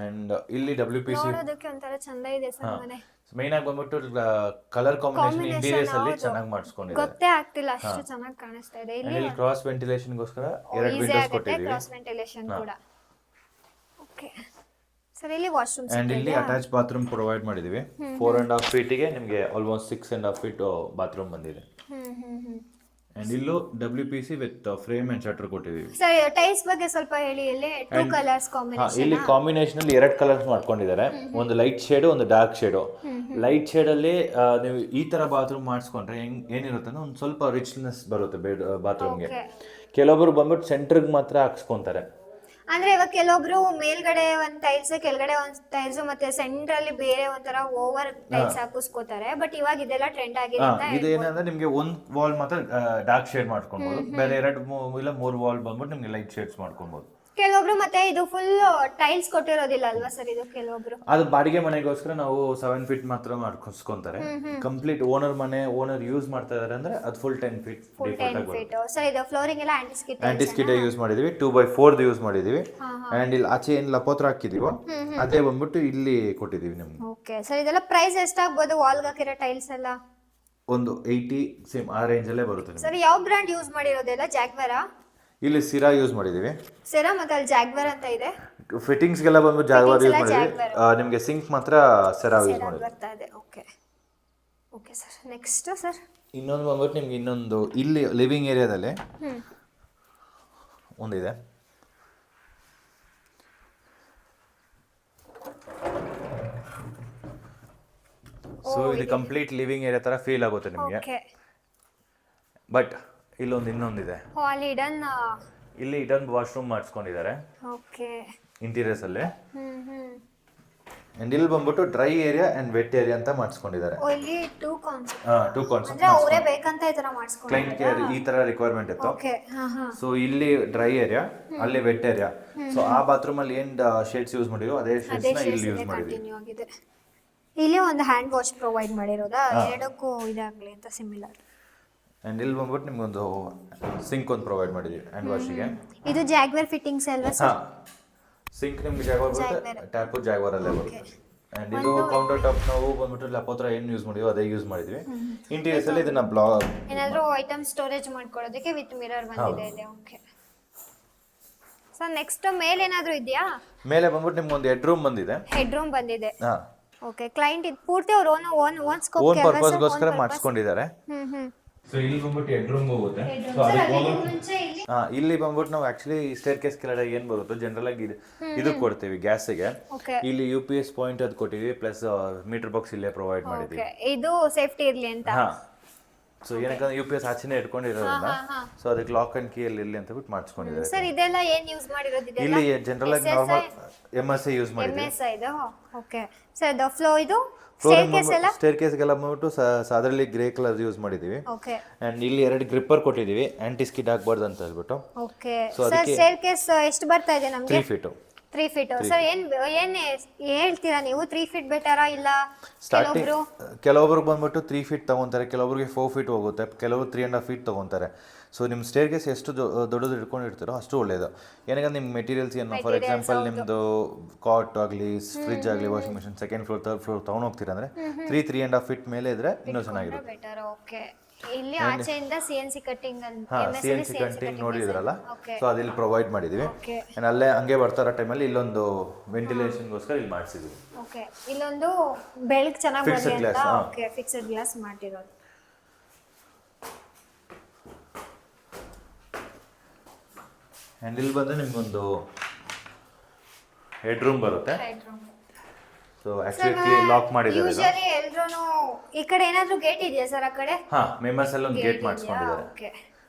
C: ಅಂಡ್ ಇಲ್ಲಿ WPC
A: ನೋಡೋದಕ್ಕೆ ಒಂಥರ ಚಂದ ಇದೆ ಸರ್ ಮನೆ.
C: ಮೇನ್ ಆಗಿ ಬಂದ್ಬಿಟ್ಟು ಕಲರ್ ಕಾಂಬಿನೇಷನ್ ಇಂಟೀರಿಯರ್ಸ್ ಅಲ್ಲಿ ಚೆನ್ನಾಗಿ ಮಾಡಿಸ್ಕೊಂಡಿದ್ದಾರೆ.
A: ಗೊತ್ತೇ ಆಗ್ತಿಲ್ಲ ಅಷ್ಟು ಚೆನ್ನಾಗಿ ಕಾಣಿಸ್ತಾ ಇದೆ.
C: ಇಲ್ಲಿ ಕ್ರಾಸ್ ವೆಂಟಿಲೇಷನ್ ಗೋಸ್ಕರ 2 ವಿಂಡೋಸ್ ಕೊಟ್ಟಿದ್ದೀವಿ.
A: ಕ್ರಾಸ್ ವೆಂಟಿಲೇಷನ್ ಕೂಡ. ಓಕೆ ಸರ್, ಇಲ್ಲಿ ವಾಶ್ರೂಮ್
C: ಅಂಡ್ ಇಲ್ಲಿ ಅಟ್ಯಾಚ್ ಬಾತ್ರೂಮ್ ಪ್ರೊವೈಡ್ ಮಾಡಿದೀವಿ. 4.5 feet ಗೆ ನಿಮಗೆ ಆಲ್ಮೋಸ್ಟ್ 6.5 feet ಬಾತ್ರೂಮ್ ಬಂದಿದೆ. ಅಂಡ್ ಇಲ್ಲೂ WPC with frame and shutter ಕೊಟ್ಟಿದ್ದೀವಿ.
A: ಸರ್ ಟೈಲ್ಸ್ ಬಗ್ಗೆ ಸ್ವಲ್ಪ ಹೇಳಿ. ಇಲ್ಲಿ 2 ಕಲರ್ಸ್ ಕಾಂಬಿನೇಷನ್.
C: ಇಲ್ಲಿ ಕಾಂಬಿನೇಷನ್ ಅಲ್ಲಿ 2 ಕಲರ್ಸ್ ಮಾಡ್ಕೊಂಡಿದ್ದಾರೆ. ಒಂದು ಲೈಟ್ ಶೇಡ್, ಒಂದು ಡಾರ್ಕ್ ಶೇಡ್. ಲೈಟ್ ಶೇಡ್ ಅಲ್ಲಿ ನೀವು ಈ ತರ ಬಾತ್ರೂಮ್ ಮಾಡಿಸ್ಕೊಂಡ್ರೆ ಏನಿರುತ್ತೆ ಅಂದ್ರೆ ಒಂದು ಸ್ವಲ್ಪ ರಿಚ್ನೆಸ್ ಬರುತ್ತೆ ಬಾತ್ರೂಮ್ಗೆ. ಕೆಲವೊಬ್ರು ಬಂದ್ಬಿಟ್ಟು ಸೆಂಟರ್ಗೆ ಮಾತ್ರ ಹಾಕ್ಸ್ಕೊಂತಾರೆ.
A: ಅಂದ್ರೆ ಇವಾಗ ಕೆಲವೊಬ್ರು ಮೇಲ್ಗಡೆ ಒಂದ್ ಟೈಲ್ಸ್, ಕೆಳಗಡೆ ಒಂದ್ ಟೈಲ್ಸ್, ಮತ್ತೆ ಸೆಂಟರ್ ಅಲ್ಲಿ ಬೇರೆ ಒಂಥರ ಓವರ್ ಟೈಲ್ಸ್ ಹಾಕಿಸ್ಕೋತಾರೆ. ಬಟ್ ಇವಾಗ ಇದೆಲ್ಲ ಟ್ರೆಂಡ್ ಆಗಿದೆ ಅಂತ
C: ಇದು ಏನಂದ್ರೆ ನಿಮ್ಗೆ ಒಂದ್ ವಾಲ್ ಮಾತ್ರ ಡಾರ್ಕ್ ಶೇಡ್ ಮಾಡ್ಕೊಬಹುದು, ಬೇರೆ 2 ಇಲ್ಲ 3 ವಾಲ್ ಬಂದ್ಬಿಟ್ಟು ನಿಮ್ಗೆ ಲೈಟ್ ಶೇಡ್ಸ್ ಮಾಡ್ಕೊಬಹುದು.
A: ಕೆಲವೊಬ್ರು ಮತ್ತೆ ಇದು ಫುಲ್ ಟೈಲ್ಸ್ ಕೊಟ್ಟಿರೋದಿಲ್ಲ ಅಲ್ವಾ ಸರ್? ಇದು ಕೆಲವೊಬ್ರು
C: ಅದು ಬಾಡಿಗೆ ಮನೆಗೋಸ್ಕರ ನಾವು 7 feet ಮಾತ್ರ ಮಾಡ್ಕೊಸ್ಕೊಂತಾರೆ. ಕಂಪ್ಲೀಟ್ ಓನರ್ ಮನೆ, ಓನರ್ ಯೂಸ್ ಮಾಡ್ತಾ ಇದಾರೆ ಅಂದ್ರೆ ಅದು ಫುಲ್ 10 feet ಡಿಫಾಲ್ಟ್ ಆಗಿ ಬರುತ್ತೆ.
A: ಸರ್ ಇದು ಫ್ಲೋರಿಂಗ್ ಎಲ್ಲ
C: ಆಂಟಿ ಸ್ಕಿಡ್ ಯೂಸ್ ಮಾಡಿದೀವಿ. 2x4 ಯೂಸ್ ಮಾಡಿದೀವಿ. ಅಂಡ್ ಇಲ್ಲಿ ಆಚೆ ಏನ್ ಲಪೋತ್ರ ಹಾಕಿದೀವೋ ಅದೇ ಬಂದ್ಬಿಟ್ಟು ಇಲ್ಲಿ ಕೊಟ್ಟಿದೀವಿ ನಿಮ್ಗೆ.
A: ಓಕೆ ಸರ್, ಇದೆಲ್ಲ ಪ್ರೈಸ್ ಎಷ್ಟಾಗಬಹುದು ವಾಲ್ಗೆ ಹಾಕಿರೋ ಟೈಲ್ಸ್ ಎಲ್ಲ?
C: ಒಂದು 80 ಸೇಮ್ ಆ ರೇಂಜ್ ಅಲ್ಲೇ ಬರುತ್ತೆ.
A: ಸರ್ ಯಾವ ಬ್ರ್ಯಾಂಡ್ ಯೂಸ್ ಮಾಡಿರೋದೆಲ್ಲ? ಜಾಗ್ವಾರಾ?
C: ಇಲ್ಲಿ ಸಿರಾ ಯೂಸ್ ಮಾಡಿದೀವಿ.
A: ಸಿರಾ ಮತ್ತೆ ಅಲ್ಲಿ ಜಾಗ್ವಾರ್ ಅಂತ ಇದೆ.
C: ಫಿಟ್ಟಿಂಗ್ಸ್ ಗೆಲ್ಲ ಬಂದು ಜಾಗ್ವಾರ್ ಯೂಸ್ ಮಾಡಿದೀವಿ. ನಿಮಗೆ ಸಿಂಕ್ ಮಾತ್ರ ಸಿರಾ ಯೂಸ್ ಮಾಡಿದೀವಿ.
A: ಬರ್ತಾ ಇದೆ. Okay okay sir, next sir
C: ಇನ್ನೊಂದು ಬಂದ್ಬಿಟ್ಟು ನಿಮ್ಗೆ ಇನ್ನೊಂದು ಇಲ್ಲಿ ಲಿವಿಂಗ್ ಏರಿಯಾದಲ್ಲಿ ಒಂದಿದೆ. ಸೊ ಇದು ಕಂಪ್ಲೀಟ್ ಲಿವಿಂಗ್ ಏರಿಯಾ ತರ ಫೀಲ್ ಆಗುತ್ತೆ ನಿಮಗೆ. ಬಟ್ ಇಲ್ಲೊಂದು ಇನ್ನೊಂದಿದೆ. ಇಲ್ಲಿ ಇಡನ್ ವಾಶ್ರೂಮ್ ಮಾಡಿಸ್ಕೊಂಡಿದ್ದಾರೆ.
A: ಓಕೆ,
C: ಇಂಟೀರಿಯರ್ಸ್ ಅಲ್ಲಿ. ಅಂಡ್ ಇಲ್ಲಿ ಬಂದ್ಬಿಟ್ಟು dry area and wet area ಅಂತ ಮಾಡಿಸ್ಕೊಂಡಿದ್ದಾರೆ.
A: ಇಲ್ಲಿ 2 ಕಾನ್ಸೆಪ್ಟ್.
C: 2 ಕಾನ್ಸೆಪ್ಟ್.
A: ಅಂದ್ರೆ ಅವರೇ ಬೇಕಂತ ಈ ತರ ಮಾಡಿಸ್ಕೊಂಡಿದ್ದಾರೆ.
C: ಕ್ಲೈಂಟ್ ಕೇರ್ ಈ ತರ ರಿಕ್ವೈರ್ಮೆಂಟ್ ಇತ್ತು.
A: ಓಕೆ.
C: ಸೊ ಇಲ್ಲಿ ಡ್ರೈ ಏರಿಯಾ, ಅಲ್ಲಿ ವೆಟ್ ಏರಿಯಾ. ಸೊ ಆ ಬಾತ್ರೂಮ್ ಅಲ್ಲಿ ಏನ್ ಶೇಡ್ಸ್ ಯೂಸ್ ಮಾಡಿರೋ ಅದೇ ಶೇಡ್ಸ್ ನ ಇಲ್ಲಿ ಯೂಸ್ ಮಾಡಿದ್ವಿ.
A: ಇಲ್ಲಿ ಒಂದು ಹ್ಯಾಂಡ್ ವಾಶ್ ಪ್ರೊವೈಡ್ ಮಾಡಿರೋದಾ? ಎರಡಕ್ಕೂ ಇದಾಗಲಿ ಅಂತ ಸಿಮಿಲರ್.
C: ಅಂಡ್ ಇಲ್ಲಿ ಬಂದ್ಬಿಟ್ಟು ನಿಮ್ಗೆ ಒಂದು ಸಿಂಕ್ ಒಂದು ಪ್ರೊವೈಡ್ ಮಾಡಿದ್ವಿ ಹ್ಯಾಂಡ್ ವಾಶಿಗೆ.
A: ಇದು ಜಾಗ್ವಾರ್ ಫಿಟ್ಟಿಂಗ್ಸ್ ಅಲ್ವಾ ಸರ್?
C: ಸಿಂಕ್ ನಿಮ್ಗೆ ಜಾಗ್ವಾರ್ ಬರುತ್ತೆ, ಟ್ಯಾಪು ಜಾಗ್ವಾರ್ ಅಲ್ಲೇ ಬರುತ್ತೆ. ಅಂಡ್ ಇದು ಕೌಂಟರ್ ಟಾಪ್ ನಾವು ಬಂದ್ಬಿಟ್ಟು ಲಪೋತ್ರ ಏನು ಯೂಸ್ ಮಾಡಿದ್ವಿ ಅದೇ ಯೂಸ್ ಮಾಡಿದ್ವಿ. ಇಂಟೀರಿಯರ್ಸ್ ಅಲ್ಲಿ ಇದನ್ನ ಬ್ಲಾಕ್
A: ಏನಾದರೂ ಐಟಮ್ ಸ್ಟೋರೇಜ್ ಮಾಡ್ಕೊಳ್ಳೋದಕ್ಕೆ ವಿತ್ ಮಿರರ್ ಬಂದಿದೆ ಇದೆ. ಓಕೆ ಸೊ ನೆಕ್ಸ್ಟ್ ಮೇಲೆ ಏನಾದ್ರು ಇದೆಯಾ?
C: ಮೇಲೆ ಬಂದ್ಬಿಟ್ಟು ನಿಮ್ಗೆ ಒಂದು ಹೆಡ್ ರೂಮ್ ಬಂದಿದೆ.
A: ಹೆಡ್ ರೂಮ್ ಬಂದಿದೆ.
C: ಹಾ,
A: ಓಕೆ. ಕ್ಲೈಂಟ್ ಇದು ಪೂರ್ತಿ ಅವ್ರ ಓನ್ ಸ್ಕೋಪ್
C: ಓನ್ ಪರ್ಪಸ್ಗೋಸ್ಕರ ಮಾಡಿಸ್ಕೊಂಡಿದ್ದಾರೆ.
A: ಹ್ಮ್.
C: ಸೊ ಇಲ್ಲಿ ಬಂದ್ಬಿಟ್ಟು ಹೆಡ್ ರೂಮ್ ಹೋಗುತ್ತೆ. ಸೊ
A: ಮುಂಚೆ ಇಲ್ಲಿ
C: ಇಲ್ಲಿ ಬಂದ್ಬಿಟ್ಟು ನಾವು ಆಕ್ಚುಲಿ ಸ್ಟೇರ್ ಕೇಸ್ ಕೆಳಗಡೆ ಏನ್ ಬರುತ್ತೋ ಜನರಲ್ ಆಗಿ ಇದು ಕೊಡ್ತೀವಿ ಗ್ಯಾಸ್ಗೆ.
A: ಓಕೆ.
C: ಇಲ್ಲಿ UPS ಪಾಯಿಂಟ್ ಅದು ಕೊಟ್ಟಿದ್ದೀವಿ, ಪ್ಲಸ್ ಮೀಟರ್ ಬಾಕ್ಸ್ ಇಲ್ಲೇ ಪ್ರೊವೈಡ್ ಮಾಡಿದ್ದೀವಿ.
A: ಓಕೆ. ಇದು ಸೇಫ್ಟಿ ಇರ್ಲಿ ಅಂತ.
C: ಹಾ, ಸೊ ಏನಕ್ಕಂದ್ರೆ UPS ಆಚೆನೆ ಇಟ್ಕೊಂಡಿರೋದ್ರಿಂದ ಸೊ ಅದಕ್ಕೆ ಲಾಕ್ ಅಂಡ್ ಕೀ ಅಲ್ಲಿ ಇರ್ಲಿ ಅಂತ ಬಿಟ್ಟು ಮಾಡಿಸ್ಕೊಂಡಿದ್ದಾರೆ.
A: ಸರ್ ಇದೆಲ್ಲ ಏನ್ ಯೂಸ್ ಮಾಡಿರೋದು? ಇದೆಲ್ಲ
C: ಇಲ್ಲಿ ಜನರಲ್ ಆಗಿ ನಾರ್ಮಲ್ MSI ಯೂಸ್ ಮಾಡಿದ್ದೀವಿ.
A: MSI ಇದು. ಓಕೆ. ಸರ್ ದ ಫ್ಲೋ ಇದು ಸ್ಟೇರ್ ಕೇಸ್ ಎಲ್ಲ
C: ಸ್ಟೇರ್ ಕೇಸ್ಗೆಲ್ಲ ಬಂದ್ಬಿಟ್ಟು ಅದರಲ್ಲಿ ಗ್ರೇ ಕಲರ್ ಯೂಸ್ ಮಾಡಿದ್ದೀವಿ.
A: ಓಕೆ.
C: ಅಂಡ್ ಇಲ್ಲಿ 2 ಗ್ರಿಪ್ಪರ್ ಕೊಟ್ಟಿದ್ದೀವಿ, ಆಂಟಿ ಸ್ಕಿಡ್ ಆಗಬಾರ್ದು ಅಂತ ಹೇಳ್ಬಿಟ್ಟು.
A: ಓಕೆ. ಸರ್ ಸ್ಟೇರ್ ಕೇಸ್ ಎಷ್ಟು ಬರ್ತಾ ಇದೆ ನಮಗೆ?
C: 3 ಫೀಟ್.
A: 3 ಫೀಟ್. ಸರ್ ಏನ್ ಹೇಳ್ತೀರಾ ನೀವು? 3 ಫೀಟ್ ಬೆಟರಾ ಇಲ್ಲ?
C: ಕೆಲವೊಬ್ರು ಬಂದ್ಬಿಟ್ಟು 3 ಫೀಟ್ ತಗೊಂತಾರೆ, ಕೆಲವೊಬ್ರಿಗೆ 4 ಫೀಟ್ ಹೋಗುತ್ತೆ, ಕೆಲವರು 3.5 ಫೀಟ್ ತಗೊಂತಾರೆ. ಸೊ ನಿಮ್ಮ ಸ್ಟೇರ್ ಕೇಸ್ ಎಷ್ಟು ದೊಡ್ಡದು ಇಟ್ಕೊಂಡಿರ್ತೀರೋ ಅಷ್ಟು ಒಳ್ಳೇದು. ಏನಂದ್ರೆ ನಿಮ್ಮ ಮೆಟೀರಿಯಲ್ಸ್ ಏನು, ಫಾರ್ ಎಕ್ಸಾಂಪಲ್ ನಿಮ್ಮದು ಕಾಟ್ ಆಗಲಿ, ಫ್ರಿಜ್ ಆಗಲಿ, washing machine second floor third floor ತೊಗೊಂಡು ಹೋಗ್ತೀರಾ ಅಂದರೆ 3.5 ಫೀಟ್ ಮೇಲೆ ಇದ್ರೆ ಇನ್ನೂ ಚೆನ್ನಾಗಿರುತ್ತೆ.
A: ಬೆಟರ್. ಓಕೆ. ಇಲ್ಲಿ ಆಚೆಯಿಂದ CNC ಕಟ್ಟಿಂಗ್ ಅಂತ
C: CNC ಕಟ್ಟಿಂಗ್ ನೋಡಿದ್ರಲ್ಲ, ಸೊ ಅದಿಲ್ಲಿ ಪ್ರೊವೈಡ್ ಮಾಡಿದೀವಿ. ಅಲ್ಲೇ ಹಂಗೆ ಬರ್ತಾರ ಟೈಮಲ್ಲಿ ಇಲ್ಲೊಂದು ವೆಂಟಿಲೇಷನ್ಗೋಸ್ಕರ ಇಲ್ಲಿ ಮಾಡಿಸಿದ್ವಿ.
A: ಓಕೆ. ಇಲ್ಲೊಂದು ಬೆಳಕು ಚೆನ್ನಾಗಿ ಬರಲಿ ಅಂತ ಓಕೆ ಫಿಕ್ಸ್ಡ್ ಗ್ಲಾಸ್ ಮಾಡಿರೋದು.
C: ಆ್ಯಂಡ್ ಇಲ್ಲಿ ಬಂದರೆ ನಿಮ್ಗೊಂದು ಹೆಡ್ ರೂಮ್ ಬರುತ್ತೆ. ಸೊ ಆಕ್ಚುಲಿ ಲಾಕ್ ಮಾಡಿದ್ದಾರೆ.
A: ಯೂಶುವಲಿ ಎಲ್ರೂ ಈ ಕಡೆ ಏನಾದರೂ ಗೇಟ್ ಇದೆಯಾ ಸರ್? ಆ ಕಡೆ
C: ಮೆಂಬರ್ಸ್ ಎಲ್ಲ ಒಂದು ಗೇಟ್ ಮಾಡಿಸ್ಕೊಂಡಿದ್ದಾರೆ.
A: ಓಕೆ.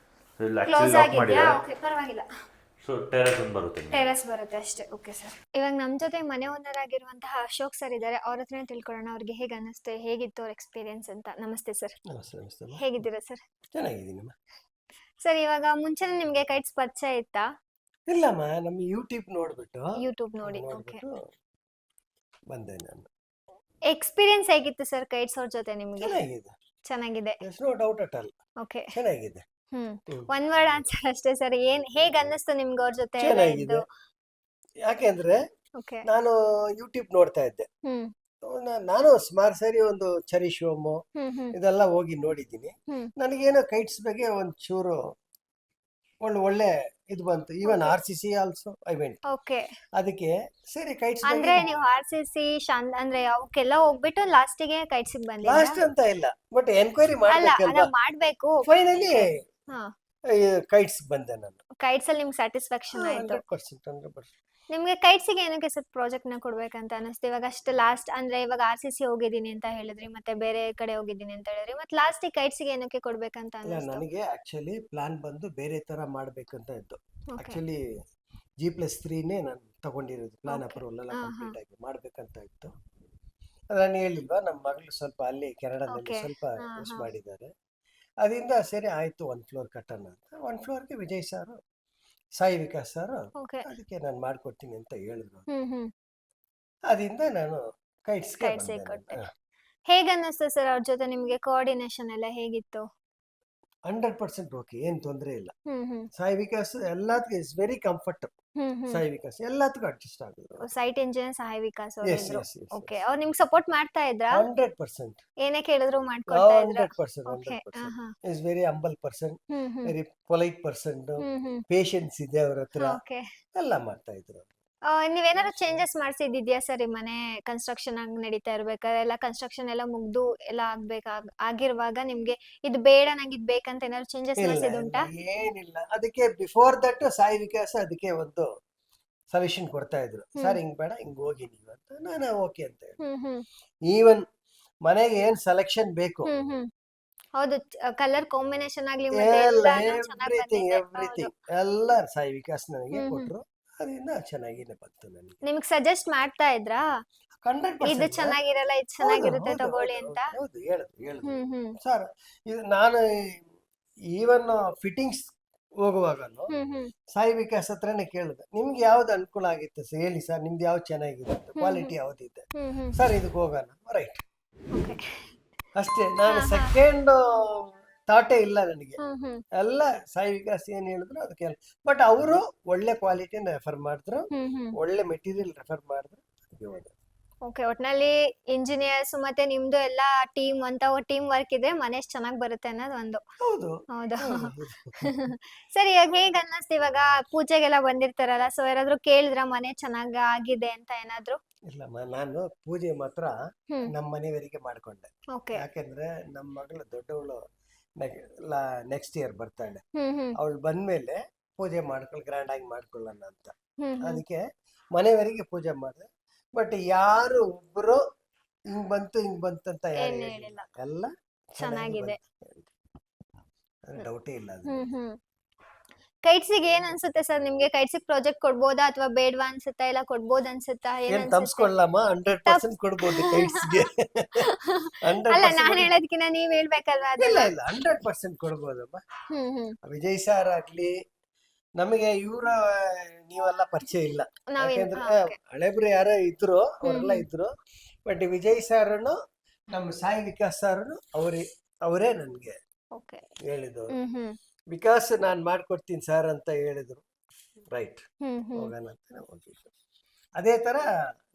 C: ಇಲ್ಲಿ ಆಕ್ಚುಲಿ ಲಾಕ್ ಮಾಡಿದ್ದಾರೆ.
A: ಓಕೆ, ಪರವಾಗಿಲ್ಲ.
C: ಸೊ ಟೆರೆಸ್ ಒಂದು ಬರುತ್ತೆ.
A: ಟೆರೆಸ್ ಬರುತ್ತೆ ಅಷ್ಟೇ. Okay sir. ಇವಾಗ ನಮ್ಮ ಜೊತೆ ಮನೆ ಓನರ್ ಆಗಿರುವಂತಹ ಅಶೋಕ್ ಸರ್ ಇದ್ದಾರೆ. ಅವ್ರ ಹತ್ರನೇ ತಿಳ್ಕೊಳ್ಳೋಣ ಅವ್ರಿಗೆ ಹೇಗೆ ಅನ್ನಿಸ್ತು, ಹೇಗಿತ್ತು ಅವ್ರ ಎಕ್ಸ್ಪೀರಿಯನ್ಸ್ ಅಂತ. ನಮಸ್ತೆ ಸರ್.
B: ನಮಸ್ತೆ.
A: ಹೇಗಿದ್ದೀರಾ ಸರ್?
B: ಚೆನ್ನಾಗಿದ್ದೀನಿ
A: ಸರ್. ಇವಾಗ ಮುಂಚೆನೇ ನಿಮಗೆ ಕೈಟ್ಸ್ ಪರಿಚಯ ಇತ್ತಾ?
B: ಇಲ್ಲಮ್ಮ, ನಮ್ಮ ಯೂಟ್ಯೂಬ್ ನೋಡಿ.
A: ಓಕೆ.
B: ಬಂದೆ ನಾನು.
A: ಎಕ್ಸ್ಪೀರಿಯನ್ಸ್ ಹೇಗಿತ್ತು ಸರ್ ಕೈಟ್ಸ್ ಅವ್ರ ಜೊತೆ ನಿಮಗೆ? ಚೆನ್ನಾಗಿದೆ.
B: No doubt at all.
A: Okay.
B: ಚೆನ್ನಾಗಿದೆ.
A: ಒನ್ ವರ್ಡ್ ಆನ್ಸರ್ ಅಷ್ಟೇ ಸರ್. ಹೇಗೆ ಅನ್ನಿಸ್ತು ನಿಮ್ಗೆ ಅವ್ರ ಜೊತೆ?
B: ಚೆನ್ನಾಗಿದೆ. ಯಾಕೆಂದ್ರೆ ನಾನು ಯೂಟ್ಯೂಬ್ ನೋಡ್ತಾ ಇದ್ದೆ. ನಾನು ಸುಮಾರು ಸರಿ ಒಂದು ಚರಿಶ್ ಹೋಮು ಇದೆಲ್ಲ ಹೋಗಿ ನೋಡಿದ್ದೀನಿ. ನನಗೇನೋ ಕೈಟ್ಸ್ ಬಗ್ಗೆ ಒಂಚೂರು ಒಳ್ಳೆ ಇದು ಬಂತು. Even RCC also I went.
A: Okay.
B: ಅದಕ್ಕೆ ಸರಿ ಕೈಟ್ಸ್
A: ಅಂದ್ರೆ ನೀವು RCC ಅಂದ್ರೆ ಅವಕ್ಕೆಲ್ಲ ಹೋಗ್ಬಿಟ್ಟು ಲಾಸ್ಟಿಗೆ ಕೈಟ್ಸ್ ಬಂದಿಲ್ಲ?
B: ಲಾಸ್ಟ್ ಅಂತ ಇಲ್ಲ, ಬಟ್ ಎನ್ಕ್ವೈರಿ
A: ಮಾಡ್ಬೇಕು.
B: ಫೈನಲಿ ಕೈಟ್ಸ್ ಬಂದೆ ನಾನು.
A: ಕೈಟ್ಸ್ ಅಲ್ಲಿ ನಿಮ್ಗೆ ಸ್ಯಾಟಿಸ್ಫ್ಯಾಕ್ಷನ್ ಆಯ್ತು?
B: 100%.
A: ನಿಮ್ಗೆ ಕೈಟ್ಸಿಗೆ ಏನಕ್ಕೆ ಸರ್ ಪ್ರಾಜೆಕ್ಟ್ ನ ಕೊಡ್ಬೇಕಂತ ಅನಿಸ್ತು? ಇವಾಗ ಅಷ್ಟು ಲಾಸ್ಟ್ ಅಂದ್ರೆ ಇವಾಗ RCC ಹೋಗಿದ್ದೀನಿ ಅಂತ ಹೇಳಿದ್ರಿ, ಮತ್ತೆ ಬೇರೆ ಕಡೆ ಹೋಗಿದ್ದೀನಿ ಅಂತ ಹೇಳಿದ್ರಿ, ಮತ್ತೆ ಲಾಸ್ಟ್ ಕೈಟ್ಸಿಗೆ ಏನಕ್ಕೆ ಕೊಡ್ಬೇಕಂತ ಅನಿಸ್ತು?
B: ನನಗೆ ಆಕ್ಚುಲಿ ಪ್ಲಾನ್ ಬಂದು ಬೇರೆ ತರ ಮಾಡ್ಬೇಕಂತ ಇತ್ತು. ಆಕ್ಚುಲಿ G+3ನೇ ನಾನು ತಗೊಂಡಿರೋದು. ಪ್ಲಾನ್ ಅಪ್ರೂವಲ್ ಎಲ್ಲ ಕಂಪ್ಲೀಟ್ ಆಗಿ ಮಾಡ್ಬೇಕಂತ ಇತ್ತು. ನಾನು ಹೇಳಿಲ್ವಾ, ನಮ್ಮ ಮಗಳು ಸ್ವಲ್ಪ ಅಲ್ಲಿ ಕೆನಡಾದಲ್ಲಿ ಸ್ವಲ್ಪ ಯೂಸ್ ಮಾಡಿದ್ದಾರೆ. ಅದರಿಂದ ಸರಿ ಆಯ್ತು, 1 ಫ್ಲೋರ್ ಕಟ್ಟೋಣ ಅಂತ. 1 ಫ್ಲೋರ್ಗೆ ವಿಜಯ್ ಸರ್, ಸಾಯಿ ವಿಕಾಸ್ ಸರ್ ಅದಕ್ಕೆ ನಾನು ಮಾಡ್ಕೊಡ್ತೀನಿ ಅಂತ ಹೇಳಿದ್ರು. ಅದರಿಂದ ನಾನು ಕೈಟ್ಸ್ಗೆ
A: ಕೊಟ್ಟೆ. ಹೇಗೆ ಅನ್ನಿಸ್ತು ಸರ್ ಅವ್ರ ಜೊತೆ ನಿಮ್ಗೆ ಕೋಆರ್ಡಿನೇಷನ್ ಎಲ್ಲ ಹೇಗಿತ್ತು?
B: 100% ಓಕೆ, ಏನ್ ತೊಂದರೆ ಇಲ್ಲ. ಸಾಯಿ ವಿಕಾಸ್ ಎಲ್ಲದಕ್ಕೂ is very comfortable. Sai Vikas ಎಲ್ಲದಕ್ಕೂ ಅಡ್ಜಸ್ಟ್ ಆಗುತ್ತೆ.
A: ಸೈಟ್ ಇಂಜಿನಿಯರ್ ಸಾಯಿ ವಿಕಾಸ್ ಅವರು. ಓಕೆ. ಅವ್ರು ನಿಮ್ಗೆ ಸಪೋರ್ಟ್ ಮಾಡ್ತಾ ಇದ್ರಾ?
B: 100%.
A: ಏನೇ ಕೇಳಿದ್ರು ಮಾಡ್ಕೊಡ್ತಾ ಇದ್ರಾ?
B: 100%. Is very humble person, very polite person, patience ಇದೆ ಅವ್ರ ಹತ್ರ. ಎಲ್ಲ ಮಾಡ್ತಾ ಇದ್ರು.
A: ನೀವೇನಾದ್ರು ಚೇಂಜಸ್ ಮಾಡಿಸಿದ್ಯಾ ಸರ್? ಈ ಮನೆ ಕನ್ಸ್ಟ್ರಕ್ಷನ್ ಆಗಿ ನಡೀತಾ ಇರ್ಬೇಕಾದ್ರೆ ಎಲ್ಲ ಕನ್ಸ್ಟ್ರಕ್ಷನ್ ಎಲ್ಲ ಮುಗ್ದು ಎಲ್ಲ ಆಗಿರುವಾಗ ನಿಮ್ಗೆ ಇದು ಬೇಡ, ನಂಗೆ ಇದು ಬೇಕಂತ ಏನಾದ್ರು ಚೇಂಜಸ್ ಮಾಡಿಸಿದುಂಟಾ?
B: ಏನಿಲ್ಲ. ಅದಕ್ಕೆ ಬಿಫೋರ್ ದಟ್ ಸಾಯಿ ವಿಕಾಸ್ ಅದಕ್ಕೆ ಒಂದು ಸೊಲ್ಯೂಷನ್ ಕೊಡ್ತಾ ಇದ್ರು. ಸರ್ ಹಿಂಗ್ ಬೇಡ, ಹಿಂಗ್ ಹೋಗಿ ನೀವು ಅಂತ. ನಾನು ಓಕೆ ಅಂತ ಹೇಳಿ. ಈವನ್ ಮನೆಗೆ ಏನ್ ಸೆಲೆಕ್ಷನ್ ಬೇಕು,
A: ಹೌದು, ಕಲರ್ ಕಾಂಬಿನೇಷನ್ ಆಗ್ಲಿ,
B: ಎವ್ರಿಥಿಂಗ್ ಎಲ್ಲ ಸಾಯಿ ವಿಕಾಸ್ ನನಗೆ ಕೊಟ್ರು. ಅದರಿಂದ ಚೆನ್ನಾಗಿನೇ ಬಂತು ನನಗೆ.
A: ನಿಮಗೆ ಸಜೆಸ್ಟ್ ಮಾಡ್ತಾ ಇದ್ರಾ? 100% ಇದು ಚೆನ್ನಾಗಿರಲ್ಲ, ಇದು ಚೆನ್ನಾಗಿರುತ್ತೆ ತಗೊಳ್ಳಿ ಅಂತ?
B: ಹೌದು, ಹೇಳಿದ್ರು ಸರ್. ಇದು ನಾನು ಈವನ್ ಫಿಟ್ಟಿಂಗ್ಸ್ ಹೋಗುವಾಗನು ಸಾಯಿ ವಿಕಾಸ್ ಹತ್ರನೇ ಕೇಳಿದೆ, ನಿಮ್ಗೆ ಯಾವ್ದು ಅನುಕೂಲ ಆಗಿತ್ತು ಸರ್ ಹೇಳಿ ಸರ್, ನಿಮ್ದು ಯಾವ್ದು ಚೆನ್ನಾಗಿರುತ್ತೆ, ಕ್ವಾಲಿಟಿ ಯಾವ್ದಿದೆ ಸರ್, ಇದಕ್ಕೆ ಹೋಗೋಣ. ರೈಟ್, ಅಷ್ಟೇ. ನಾನು ಸೆಕೆಂಡ್ ಥಾಟೇ ಇಲ್ಲ ನನಗೆ. ಎಲ್ಲ ಸಾಯಿ ವಿಕಾಸ್ ಏನ್ ಹೇಳಿದ್ರು ಅದಕ್ಕೆ. ಬಟ್ ಅವರು ಒಳ್ಳೆ ಕ್ವಾಲಿಟಿನ ರೆಫರ್ ಮಾಡಿದ್ರು, ಒಳ್ಳೆ ಮೆಟೀರಿಯಲ್ ರೆಫರ್ ಮಾಡಿದ್ರು. ಅದಕ್ಕೆ ಹೋದೆ.
A: ಓಕೆ, ಒಟ್ನಲ್ಲಿ ಇಂಜಿನಿಯರ್ಸ್ ಮತ್ತೆ ನಿಮ್ದು ಎಲ್ಲ ಟೀಮ್ ಅಂತ ಟೀಮ್ ವರ್ಕ್ ಇದೆ, ಮನೆ ಎಷ್ಟ್ ಚೆನ್ನಾಗಿ ಬರುತ್ತೆ ಅನ್ನೋದು ಒಂದು.
B: ಹೌದು
A: ಹೌದಾ?
B: ಹೌದು.
A: ಸರಿ, ಇವಾಗ ಹೇಗ್ ಅನ್ನಿಸ್ತು ಇವಾಗ ಪೂಜೆಗೆಲ್ಲ ಬಂದಿರ್ತಾರಲ್ಲ, ಸೊ ಯಾರಾದ್ರೂ ಕೇಳಿದ್ರ ಮನೆ ಚೆನ್ನಾಗ್ ಆಗಿದೆ ಅಂತ ಏನಾದ್ರು?
B: ಇಲ್ಲಮ್ಮ, ನಾನು ಪೂಜೆ ಮಾತ್ರ
A: ಹ್ಮ್.
B: ನಮ್ಮ ಮನೆಯವರಿಗೆ ಮಾಡ್ಕೊಂಡೆ.
A: ಓಕೆ.
B: ಯಾಕೆಂದ್ರೆ ನಮ್ಮ ಮಗಳು ದೊಡ್ಡವಳು ನೆಕ್ಸ್ಟ್ ಇಯರ್ ಬರ್ತಾಳೆ.
A: ಹ್ಮ್ ಹ್ಮ್
B: ಅವಳು ಬಂದ್ಮೇಲೆ ಪೂಜೆ ಗ್ರ್ಯಾಂಡ್ ಆಗಿ ಮಾಡ್ಕೊಳ್ಳೋಣ ಅಂತ.
A: ಹ್ಮ್ ಹ್ಮ್
B: ಅದಕ್ಕೆ ಮನೆಯವರಿಗೆ ಪೂಜೆ ಮಾಡಿದೆ. ಬಟ್ ಯಾರು ಒಬ್ರು ಹಿಂಗ್ ಬಂತು ಅಂತ ಯಾರು
A: ಏನ್
B: ಹೇಳಿಲ್ಲ.
A: ಹೇಳಿಲ್ಲ.
B: ಎಲ್ಲ
A: ಚೆನ್ನಾಗಿದೆ.
B: ಡೌಟೇ ಇಲ್ಲ ಅದು.
A: ಹ್ಮ್ ಹ್ಮ್ ಕೈಟ್ಸಿಗೆ ಏನ್ ಅನ್ಸುತ್ತೆ ಸರ್ ನಿಮ್ಗೆ? ಕೈಟ್ಸಿಗೆ ಪ್ರಾಜೆಕ್ಟ್ ಕೊಡ್ಬೋದಾ ಅಥವಾ ಬೇಡವಾ ಅನ್ಸುತ್ತಾ, ಇಲ್ಲ ಕೊಡ್ಬೋದ್ ಅನ್ಸುತ್ತಾ, ಏನ್
B: ಏನ್
A: ಅನ್ಸುತ್ತೆ?
B: ತಪ್ಸ್ಕೊಳ್ಳಮ್ಮ, 100% ಕೊಡ್ಬೋದು ಕೈಟ್ಸ್ಗೆ.
A: ಅಲ್ಲ,
B: 100%
A: ನಾನ್ ಹೇಳೋದಕ್ಕಿಂತ ನೀವ್ ಹೇಳ್ಬೇಕಲ್ವಾ
B: ಇಲ್ಲ
A: ಅದೆಲ್ಲ.
B: ಇಲ್ಲ 100% ಕೊಡ್ಬೋದಮ್ಮ.
A: ಹ್ಮ್ ಹ್ಮ್
B: ವಿಜಯ್ ಸಾರ್ ಆಗ್ಲಿ, ನಮಗೆ ನೀವೆಲ್ಲ ಪರಿಚಯ ಇಲ್ಲ.
A: ನಾವೇನ್
B: ಯಾಕೆಂದ್ರೆ
A: ಓಕೆ.
B: ಹಳೆಬ್ರು ಯಾರೋ ಇದ್ರು, ಅವರೆಲ್ಲ
A: ಹ್ಮ್.
B: ಇದ್ರು. ಬಟ್ ವಿಜಯ್ ಸಾರನು ನಮ್ಮ ಸಾಯಿ ವಿಕಾಸ್ ಸಾರನು ಅವರೇ ನನ್ಗೆ
A: ಓಕೆ.
B: ಹೇಳಿದವರು.
A: ಹ್ಮ್ ಹ್ಮ್
B: ವಿಕಾಸ್ ನಾನ್ ಮಾಡ್ಕೊಡ್ತೀನಿ ಸರ್ ಅಂತ ಹೇಳಿದ್ರು. ರೈಟ್,
A: ಹ್ಮ್ ಹ್ಮ್
B: ಹೋಗೋಣ ಅಂತ ನಾವು ಹೋಗಿದ್ದು. ಅದೇ ತರ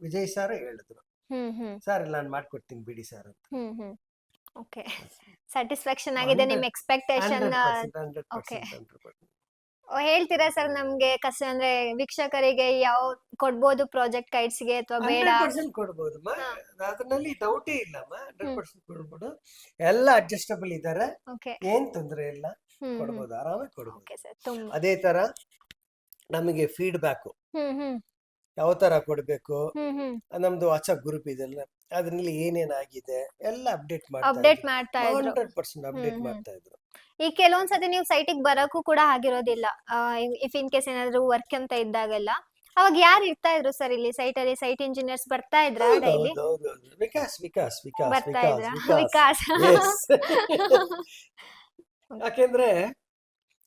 B: ವಿಜಯ್ ಸಾರ್ ಹೇಳಿದ್ರು,
A: ಹ್ಮ್ ಹ್ಮ್
B: ಸರ್ ನಾನ್ ಮಾಡ್ಕೊಡ್ತೀನಿ ಬಿಡಿ ಸರ್ ಅಂತ.
A: ಹ್ಮ್ ಹ್ಮ್ ಓಕೆ. ಸ್ಯಾಟಿಸ್ಫ್ಯಾಕ್ಷನ್ ಆಗಿದೆ ನಿಮ್ ಎಕ್ಸ್ಪೆಕ್ಟೇಷನ್?
B: 100%,
A: ಓಕೆ.
B: 100%.
A: ಹೇಳ್ತೀರಾ ಸರ್ ನಮ್ಗೆ ಅಂದ್ರೆ ವೀಕ್ಷಕರಿಗೆ ಯಾವ ಕೊಡ್ಬೋದು ಪ್ರಾಜೆಕ್ಟ್ ಕೈಟ್ಸ್ಗೆ ಅಥವಾ ಬೇಡ?
B: 100% ಕೊಡ್ಬೋದಮ್ಮ,
A: ಹಾ.
B: ಅದರಲ್ಲಿ ಡೌಟೇ ಇಲ್ಲಮ್ಮ.
A: ಹ್ಮ್.
B: 100% ಕೊಡ್ಬೋದು. ಎಲ್ಲ ಅಡ್ಜಸ್ಟಬಲ್ ಇದ್ದಾರೆ,
A: ಓಕೆ.
B: ಏನ್ ತೊಂದರೆ ಇಲ್ಲ,
A: ಹ್ಮ್ ಹ್ಮ್
B: ಕೊಡ್ಬೋದು, ಆರಾಮಾಗಿ ಕೊಡ್ಬೋದು.
A: ಓಕೆ ಸರ್, ತುಂಬಾ.
B: ಅದೇ ತರ ನಮಗೆ ಫೀಡ್ಬ್ಯಾಕ್
A: ಹ್ಮ್ ಹ್ಮ್
B: ಯಾವ ತರ ಕೊಡ್ಬೇಕು,
A: ಹ್ಮ್ ಹ್ಮ್
B: ನಮ್ದು ವಾಟ್ಸ್ಆಪ್ ಗ್ರೂಪ್ ಇದೆಲ್ಲ, ಅದ್ರಲ್ಲಿ ಏನೇನಾಗಿದೆ ಎಲ್ಲ ಅಪ್ಡೇಟ್ ಮಾಡ್ತಾ
A: ಅಪ್ಡೇಟ್ ಮಾಡ್ತಾ ಇದ್ರು.
B: 100% ಅಪ್ಡೇಟ್
A: ಹ್ಮ್.
B: ಮಾಡ್ತಾ ಇದ್ರು.
A: ಈ ಕೆಲವೊಂದ್ಸತಿ ನೀವು ಸೈಟಿಗೆ ಬರಕ್ಕೂ ಕೂಡ ಆಗಿರೋದಿಲ್ಲ, ಇಫ್ ಇನ್ ಕೇಸ್ ಏನಾದ್ರು ವರ್ಕ್ ಅಂತ ಇದ್ದಾಗೆಲ್ಲ, ಅವಾಗ ಯಾರು ಇರ್ತಾ ಇದ್ರು ಸರ್ ಇಲ್ಲಿ ಸೈಟ್ ಅಲ್ಲಿ? ಸೈಟ್ ಇಂಜಿನಿಯರ್ಸ್ ಬರ್ತಾ ಇದ್ರಾ
B: ಹೌದು
A: ಡೈಲಿ?
B: ಹೌದು ಹೌದು ಹೌದು. ವಿಕಾಸ್ ವಿಕಾಸ್ ವಿಕಾಸ್
A: ಬರ್ತಾ
B: ವಿಕಾಸ್
A: ಇದ್ರಾ?
B: ವಿಕಾಸ್
A: ವಿಕಾಸ್.
B: Yes. ಯಾಕೆಂದ್ರೆ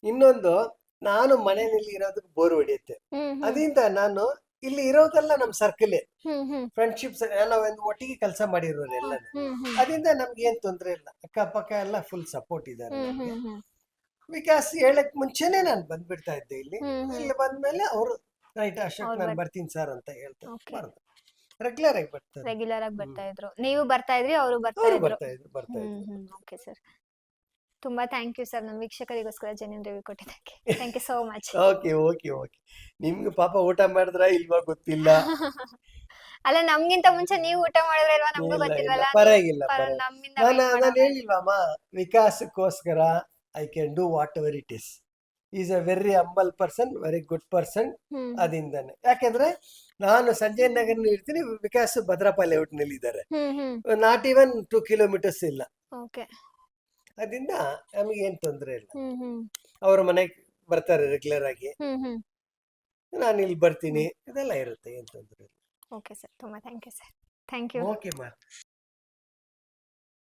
B: ಇನ್ನೊಂದು, ನಾನು ಮನೆಯಲ್ಲಿ ಇರೋದಕ್ಕೆ ಬೋರ್ ಹೊಡೆಯುತ್ತೆ.
A: ಹ್ಮ್ ಹ್ಮ್
B: ಅದರಿಂದ ನಾನು ಇಲ್ಲಿ ಇರೋದೆಲ್ಲ ನಮ್ ಸರ್ಕಲ್,
A: ಹ್ಮ್ ಹ್ಮ್
B: ಫ್ರೆಂಡ್ಶಿಪ್ಸ್ ಎಲ್ಲ ಒಂದು ಒಟ್ಟಿಗೆ ಕೆಲಸ ಮಾಡಿರೋರು ಎಲ್ಲ.
A: ಹ್ಮ್ ಹ್ಮ್
B: ಅದರಿಂದ ನಮ್ಗೆ ಏನ್ ತೊಂದ್ರೆ ಇಲ್ಲ, ಅಕ್ಕಪಕ್ಕ ಎಲ್ಲ ಫುಲ್ ಸಪೋರ್ಟ್ ಇದ್ದಾರೆ
A: ಹ್ಮ್
B: ನಮ್ಗೆ.
A: ಹ್ಮ್ ಹ್ಮ್
B: ವಿಕಾಸ್ ಹೇಳಕ್ ಮುಂಚೆನೆ ನಾನು ಬಂದ್ಬಿಡ್ತಾ ಇದ್ದೆ ಇಲ್ಲಿ.
A: ಹ್ಮ್ ಹ್ಮ್
B: ಇಲ್ಲಿ ಬಂದ್ಮೇಲೆ ಅವರು ರೈಟ್ ಅಶೋಕ್
A: ಅವ್ರು
B: ನಾನು ಬರ್ತೀನಿ ಸರ್ ಅಂತ ಹೇಳ್ತಾರೆ.
A: Okay.
B: ಬರ್ದು ರೆಗ್ಯುಲರ್ ಆಗಿ ಬರ್ತಾರೆ.
A: ರೆಗ್ಯುಲರ್ ಆಗಿ ಬರ್ತಾ ಇದ್ರು, ನೀವು ಬರ್ತಾ ಇದ್ರಿ, ಅವರು ಬರ್ತಾ
B: ಅವರು
A: ಇದ್ರು.
B: ಬರ್ತಾ ಇದ್ರು.
A: ಓಕೆ ಸರ್, ತುಂಬಾ ಥ್ಯಾಂಕ್ ಯು ಸರ್ ನಮ್ಮ ವೀಕ್ಷಕರಿಗೋಸ್ಕರ ಜೆನ್ಯೂನ್ ರಿವ್ಯೂ ಕೊಟ್ಟಿದ್ದಕ್ಕೆ. Thank you so much.
B: Okay okay okay. ನಿಮ್ಗೆ ಪಾಪ ಊಟ ಮಾಡಿದ್ರ ಇಲ್ವಾ ಗೊತ್ತಿಲ್ಲ.
A: ಅಲ್ಲ, ನಮ್ಗಿಂತ ಮುಂಚೆ ನೀವು ಊಟ ಮಾಡಿದ್ರೆ ಇಲ್ವಾ ನಮಗೂ
B: ಇಲ್ಲ ಇಲ್ಲ,
A: ಗೊತ್ತಿಲ್ವಲ್ಲ.
B: ಪರವಾಗಿಲ್ಲ
A: ನಮ್ಮಿಂದ
B: ನಾನು
A: wait ಮಾಡೋಣ.
B: ಹೇಳಿಲ್ವಮ್ಮ, ವಿಕಾಸಕ್ಕೋಸ್ಕರ I can do whatever it is. Is a very humble person, very good person.
A: Hmm
B: ಅದಿಂದಾನೆ, ಯಾಕೆಂದ್ರೆ ನಾನು ಸಂಜಯ್ ನಗರ್ ಇರ್ತೀನಿ, ವಿಕಾಸ್ ಭದ್ರಪ್ಪ ಲೇಔಟ್ ನಲ್ಲಿ ಇದ್ದಾರೆ.
A: ಹ್ಮ್ ಹ್ಮ್
B: ನಾಟ್ ಈವನ್ 2 ಕಿಲೋಮೀಟರ್ಸ್ ಇಲ್ಲ.
A: ಓಕೆ.
B: ಅದರಿಂದ ನಮಗೆ ಏನ್ ತೊಂದರೆ ಇಲ್ಲ.
A: ಹ್ಮ್ ಹ್ಮ್
B: ಅವ್ರ ಮನೆಗೆ ಬರ್ತಾರೆ ರೆಗ್ಯುಲರ್ ಆಗಿ,
A: ಹ್ಮ್ ಹ್ಮ್
B: ನಾನು ಇಲ್ಲಿ ಬರ್ತೀನಿ, ಇದೆಲ್ಲ ಇರುತ್ತೆ, ಏನ್ ತೊಂದರೆ ಇಲ್ಲ.
A: ಓಕೆ ಸರ್, ತುಂಬಾ thank you sir. Thank you.
B: Okay ಮಾ.